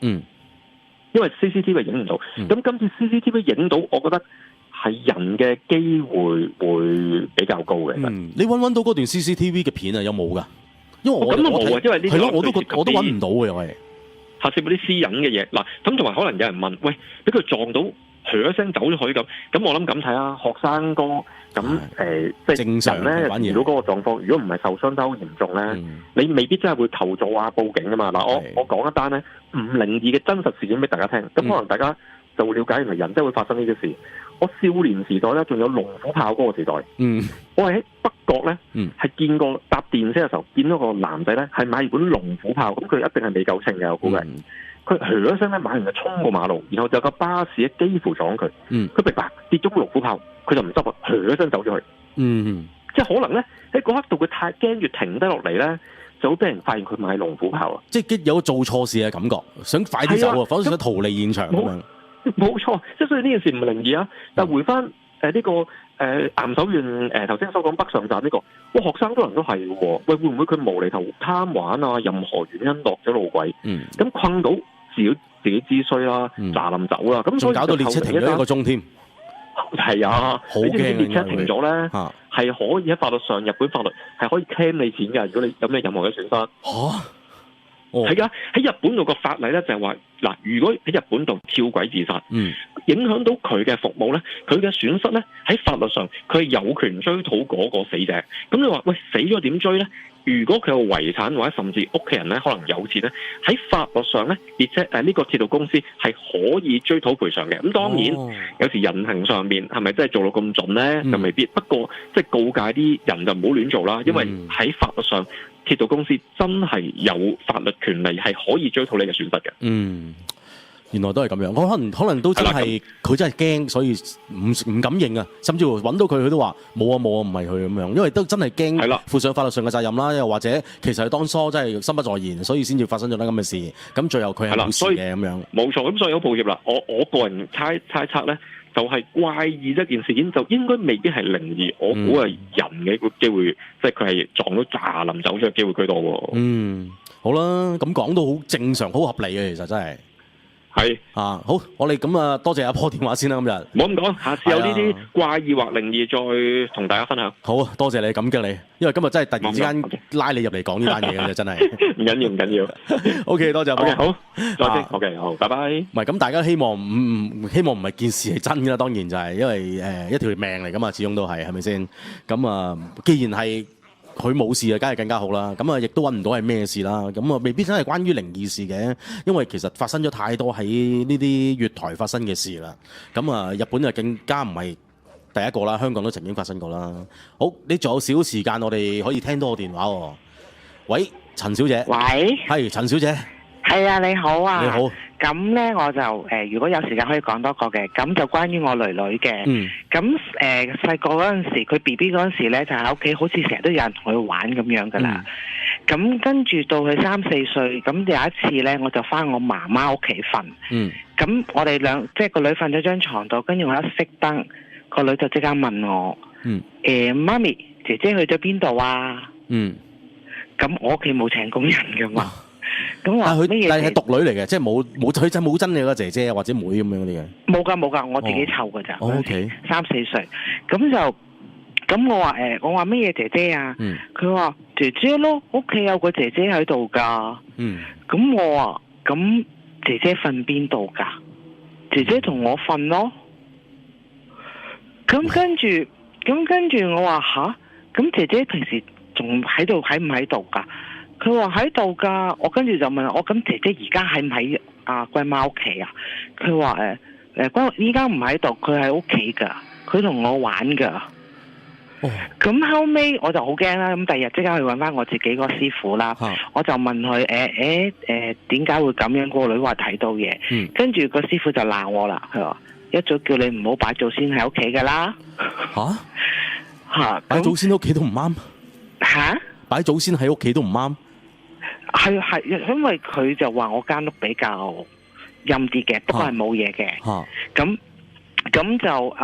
因為 CCTV 影唔到，咁今次 CCTV 影到，我覺得係人嘅機會會比較高嘅。你揾到嗰段 CCTV 嘅片啊？有冇㗎？因為我冇啊，因為呢個我都揾唔到嘅又係涉及啲私隱嘅嘢。嗱，咁同埋可能有人問，喂，俾佢撞到，噓一聲走咗去咁，我諗咁睇啊，學生哥咁即係正常咧，遇到嗰個狀況，如果唔係受傷得好嚴重咧，你未必真係會求助啊、報警㗎嘛。嗱，我講一單咧唔靈異嘅真實事件俾大家聽，咁可能大家就會了解原來人真係會發生呢啲事。我少年時代咧，仲有龍虎豹嗰個時代，我係喺北角咧，係見過搭電車嘅時候，見到個男仔咧係買本龍虎豹，咁佢一定係未夠稱嘅，我估計。佢噓一聲咧，買完就衝過馬路，然後就有架巴士咧幾乎撞佢，佢明白跌咗個龍虎豹，佢就唔執啊，噓一聲走咗去。即係可能咧喺嗰刻度佢太驚住停低落嚟咧，就會俾人發現佢買龍虎豹啊！即係有做錯事嘅感覺，想快啲走啊，否則想逃離現場咁樣。冇錯，即係所以呢件事唔靈異啊！但係回翻呢個岩手縣頭先所講北上站呢個，哇學生可能都係喎，喂會唔會佢無厘頭貪玩啊？任何原因落咗路軌，咁困到自己知衰啦，炸冧走啦，咁所以搞到列車停咗1個鐘添。係啊，好驚！列車停咗咧，係可以喺法律上，日本法律係可以 claim 你錢㗎。如果你有咩任何嘅損失，係㗎，喺日本度個法例咧就係話，嗱，如果喺日本度跳軌自殺，影響到佢嘅服務咧，佢嘅損失咧喺法律上佢係有權追討嗰個死者。咁你話喂死咗點追咧？如果佢有遺產或者甚至屋企人咧可能有錢咧，喺法律上咧列車呢個鐵路公司係可以追討賠償嘅。咁當然有時人行上面係咪真係做到咁準咧？就未必。不過即係告誡啲人就唔好亂做啦，因為喺法律上鐵路公司真係有法律權利係可以追討你嘅損失嘅。原來都係咁樣，我可能都真係佢真係驚，所以唔敢認啊，甚至乎揾到佢都話冇啊，唔係佢咁樣，因為都真係驚負上法律上嘅責任啦，又或者其實佢當初真係心不在焉，所以先至發生咗啲咁嘅事。咁最後佢係冇事嘅咁樣。冇錯，咁所以好抱歉啦，我個人猜測咧，就係怪異一件事件，就應該未必係靈異，我估係人嘅個機會，即係佢係撞到炸冧走咗嘅機會居多喎。好啦，咁講到好正常，好合理嘅，其實真係。係啊，好，我哋咁啊，多謝阿波電話先啦，今日。唔好咁講，下次有呢啲怪異或靈異再同大家分享。好，多謝你，感激你，因為今日真係突然之間拉你入嚟講呢單嘢嘅啫，真係。唔緊要。OK， 多謝阿波。Okay，好，再見。OK，好，拜拜。唔係咁，大家希望希望唔係件事係真㗎啦，當然就係因為一條命嚟㗎嘛，始終都係咪先？咁啊，既然係佢冇事啊，梗係更加好啦。咁啊，亦都揾唔到係咩事啦。咁啊，未必真係關於靈異事嘅，因為其實發生咗太多喺呢啲月台發生嘅事啦。咁啊，日本就更加唔係第一個啦，香港都曾經發生過啦。好，你仲有少時間，我哋可以聽多個電話喎。喂，陳小姐。喂。係陳小姐。係啊，你好啊。你好。咁咧我就如果有時間可以講多個嘅，咁就關於我女女嘅。咁細個嗰陣時，佢 BB 嗰陣時咧，就喺屋企，好似成日都有人同佢玩咁樣噶啦。咁跟住到佢3、4歲，咁有一次咧，我就翻我媽媽屋企瞓。咁我哋即係個女瞓咗張床度，跟住我一熄燈，個女就即刻問我：媽咪，姐姐去咗邊度啊？咁我屋企冇請工人噶嘛。咁話乜嘢？但係獨女嚟嘅，即係冇真嘅個姐姐或者妹咁樣嗰啲嘅。冇㗎，我自己湊㗎咋。OK。3-4歲，咁我話乜嘢姐姐啊？佢話姐姐咯，屋企有個姐姐喺度㗎。咁我話咁姐姐瞓邊度㗎？姐姐同我瞓咯。咁跟住我話吓？咁姐姐平時仲喺唔喺度㗎？佢話喺度㗎。我跟住就問我咁姐姐而家喺唔喺阿龜媽屋企啊？佢話依家唔喺度，佢喺屋企㗎，佢同我玩㗎。咁後尾我就好驚啦，咁第二日即刻去揾翻我自己個師傅啦。我就問佢點解會咁樣？個女話睇到嘢，跟住個師傅就鬧我啦。佢話一早叫你唔好擺祖先喺屋企噶啦。擺祖先喺屋企都唔啱。擺祖先喺屋企都唔啱。係因為佢就話我間屋比較陰啲嘅，不過係冇嘢嘅。咁就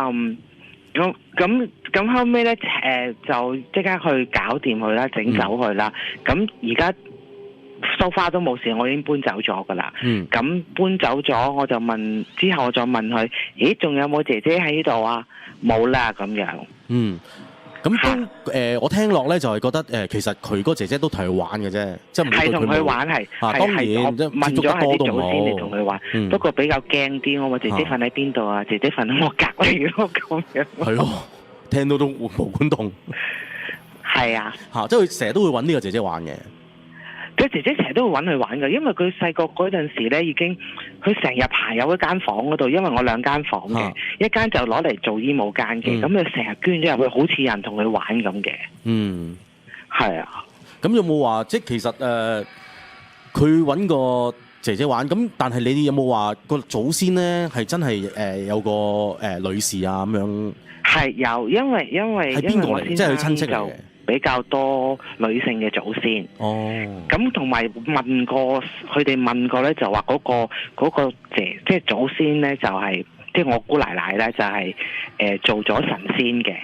咁後尾咧就即刻去搞掂佢啦，整走佢啦。咁而家收花都冇事，我已經搬走咗噶啦。咁搬走咗，我就問之後，我再問佢，咦，仲有冇姐姐喺度啊？冇啦，咁樣。咁我聽落咧就係覺得其實佢個姐姐都同佢玩嘅啫，即係唔係同佢玩係。當然我問咗係啲祖先嚟同佢玩，不過比較驚啲。我話姐姐瞓喺邊度啊？姐姐瞓喺我隔離咯，咁樣。係咯，聽到都毛管戙。係啊，即係佢成日都會揾呢個姐姐玩嘅。佢姐姐成日都會揾佢玩㗎，因為佢細個嗰陣時咧已經，佢成日排有一間房嗰度，因為我2間房嘅，一間就攞嚟做醫務間嘅，咁佢成日捐咗入去，好似人同佢玩咁嘅。係啊。咁有冇話即係其實佢揾個姐姐玩，咁但係你哋有冇話個祖先咧係真係有個女士啊咁樣？係有，因為係邊個嚟？即係佢親戚嚟嘅。比較多女性嘅祖先，咁同埋問過佢哋問過咧，就話嗰個即係祖先咧，就係即係我姑奶奶咧，就係做咗神仙嘅。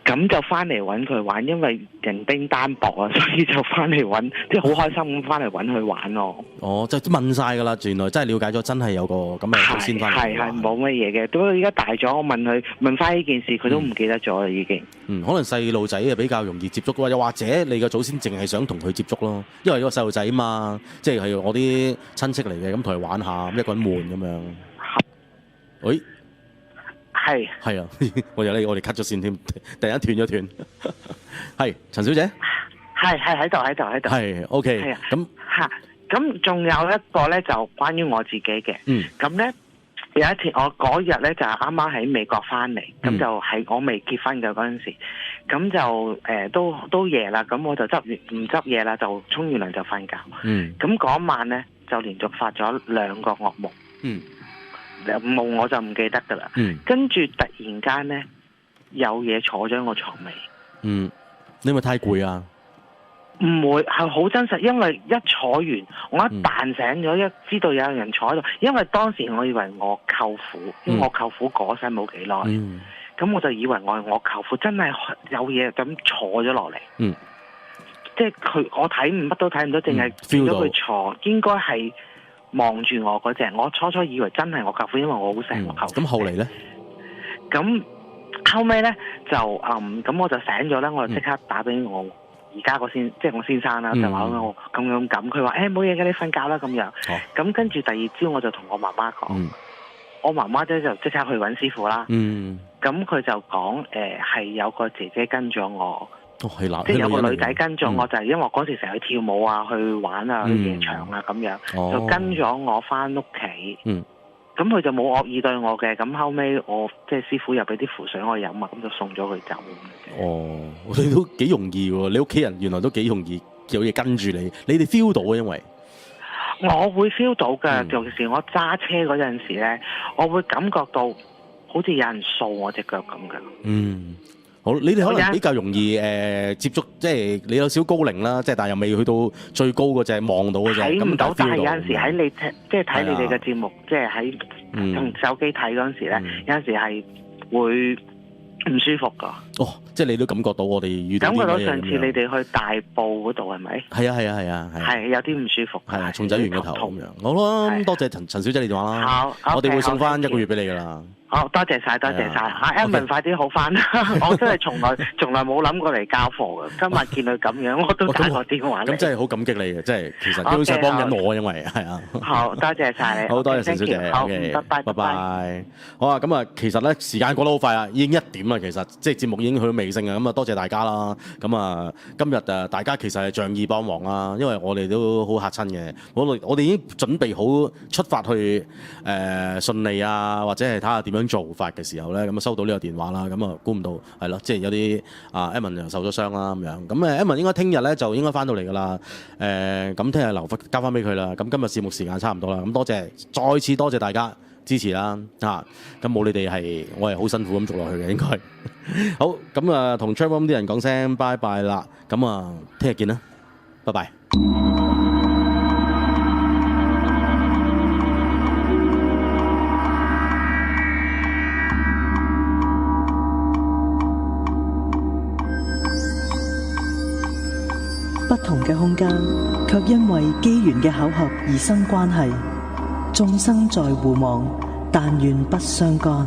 咁就翻嚟揾佢玩，因為人丁單薄啊，所以就翻嚟揾，即係好開心咁翻嚟揾佢玩咯。就問晒㗎啦，原來真係了解咗，真係有個咁嘅祖先翻嚟。係冇乜嘢嘅，不過而家大咗，我問翻呢件事，佢都唔記得咗啦，已經。可能細路仔比較容易接觸，又或者你個祖先淨係想同佢接觸咯，因為個細路仔嘛，即係我啲親戚嚟嘅，咁同佢玩下，咁一個人悶咁樣。喂。係啊，我哋 cut 咗線添，突然間斷咗斷。係陳小姐，係喺度。係 OK。係啊，咁仲有一個咧，就關於我自己嘅。咁咧有一次，我嗰日咧就啱啱喺美國翻嚟，咁就係我未結婚嘅嗰陣時，咁就都夜啦，咁我就唔執嘢啦，就沖完涼就瞓覺。咁嗰晚咧就連續發咗2個噩夢。夢我就唔記得噶啦，跟住突然間咧有嘢坐咗我床尾。你咪太攰啊？唔會，係好真實，因為一坐完，我一彈醒咗，一知道有人坐喺度，因為當時我以為我舅父，因為我舅父過身冇幾耐，咁我就以為我舅父真係有嘢咁坐咗落嚟。即係我睇乜都睇唔到，淨係見到佢坐，應該係望住我嗰隻，我初以為真係我舅父，因為我好錫我舅父。咁後嚟咧？咁後尾咧就咁我就醒咗啦，我就即刻打俾我而家即係我先生啦，就話我咁，佢話冇嘢嘅，你瞓覺啦咁樣。咁跟住第二朝我就同我媽媽講，我媽媽咧就即刻去揾師傅啦。咁佢就講係有個姐姐跟咗我。即係有個女仔跟咗我，就係因為我嗰時成日去跳舞啊、去玩啊、去夜場啊咁樣，就跟咗我翻屋企。咁佢就冇惡意對我嘅，咁後尾我即係師傅又俾啲符水我飲啊，咁就送咗佢走。你都幾容易喎！你屋企人原來都幾容易有嘢跟住你，你哋 feel 到啊？因為我會 feel 到㗎，尤其是我揸車嗰陣時咧，我會感覺到好似有人掃我隻腳咁㗎。好，你哋可能比較容易接觸，即係你有少高齡啦，即係但係又未去到最高嗰隻望到嗰隻，睇唔到。但係有陣時喺你即係睇你哋嘅節目，即係喺同手機睇嗰陣時咧，有陣時係會唔舒服㗎。哦，即係你都感覺到我哋遇到感覺到啲上次你哋去大埔嗰度係咪？係啊，係有啲唔舒服。係啊，松仔園個頭咁樣。好啦，咁多謝陳小姐你電話啦。好，我哋會送翻1個月俾你噶啦。好，多謝晒。阿 Edmond 快啲好翻啦！我真係從來冇諗過嚟交貨嘅，今日見佢咁樣，我都打個電話嚟。咁真係好感激你嘅，即係其實基本上幫緊我，因為係啊。好多謝晒你，好多謝陳小姐。好，拜拜。好啊，咁啊，其實咧時間過得好快啊，已經1點啦。其實即係節目已經去到尾聲啊。咁啊，多謝大家啦。咁啊，今日大家其實係仗義幫忙啦，因為我哋都好嚇親嘅。我哋已經準備好出發去順利啊，或者係睇下點樣做法嘅時候咧，咁啊收到呢個電話啦，咁啊估唔到係咯，即係有啲Edmond 又受咗傷啦咁樣，咁Edmond應該聽日咧就應該翻到嚟噶啦，咁聽日交翻俾佢啦，咁今日節目時間差唔多啦，咁再次多謝大家支持啦，咁冇你哋我係好辛苦咁做落去嘅應該，好，咁啊同 Travel 啲人講聲拜拜啦，咁啊聽日見啦，拜拜。不同嘅空間，卻因為機緣嘅巧合而生關係。眾生在互望，但願不相干。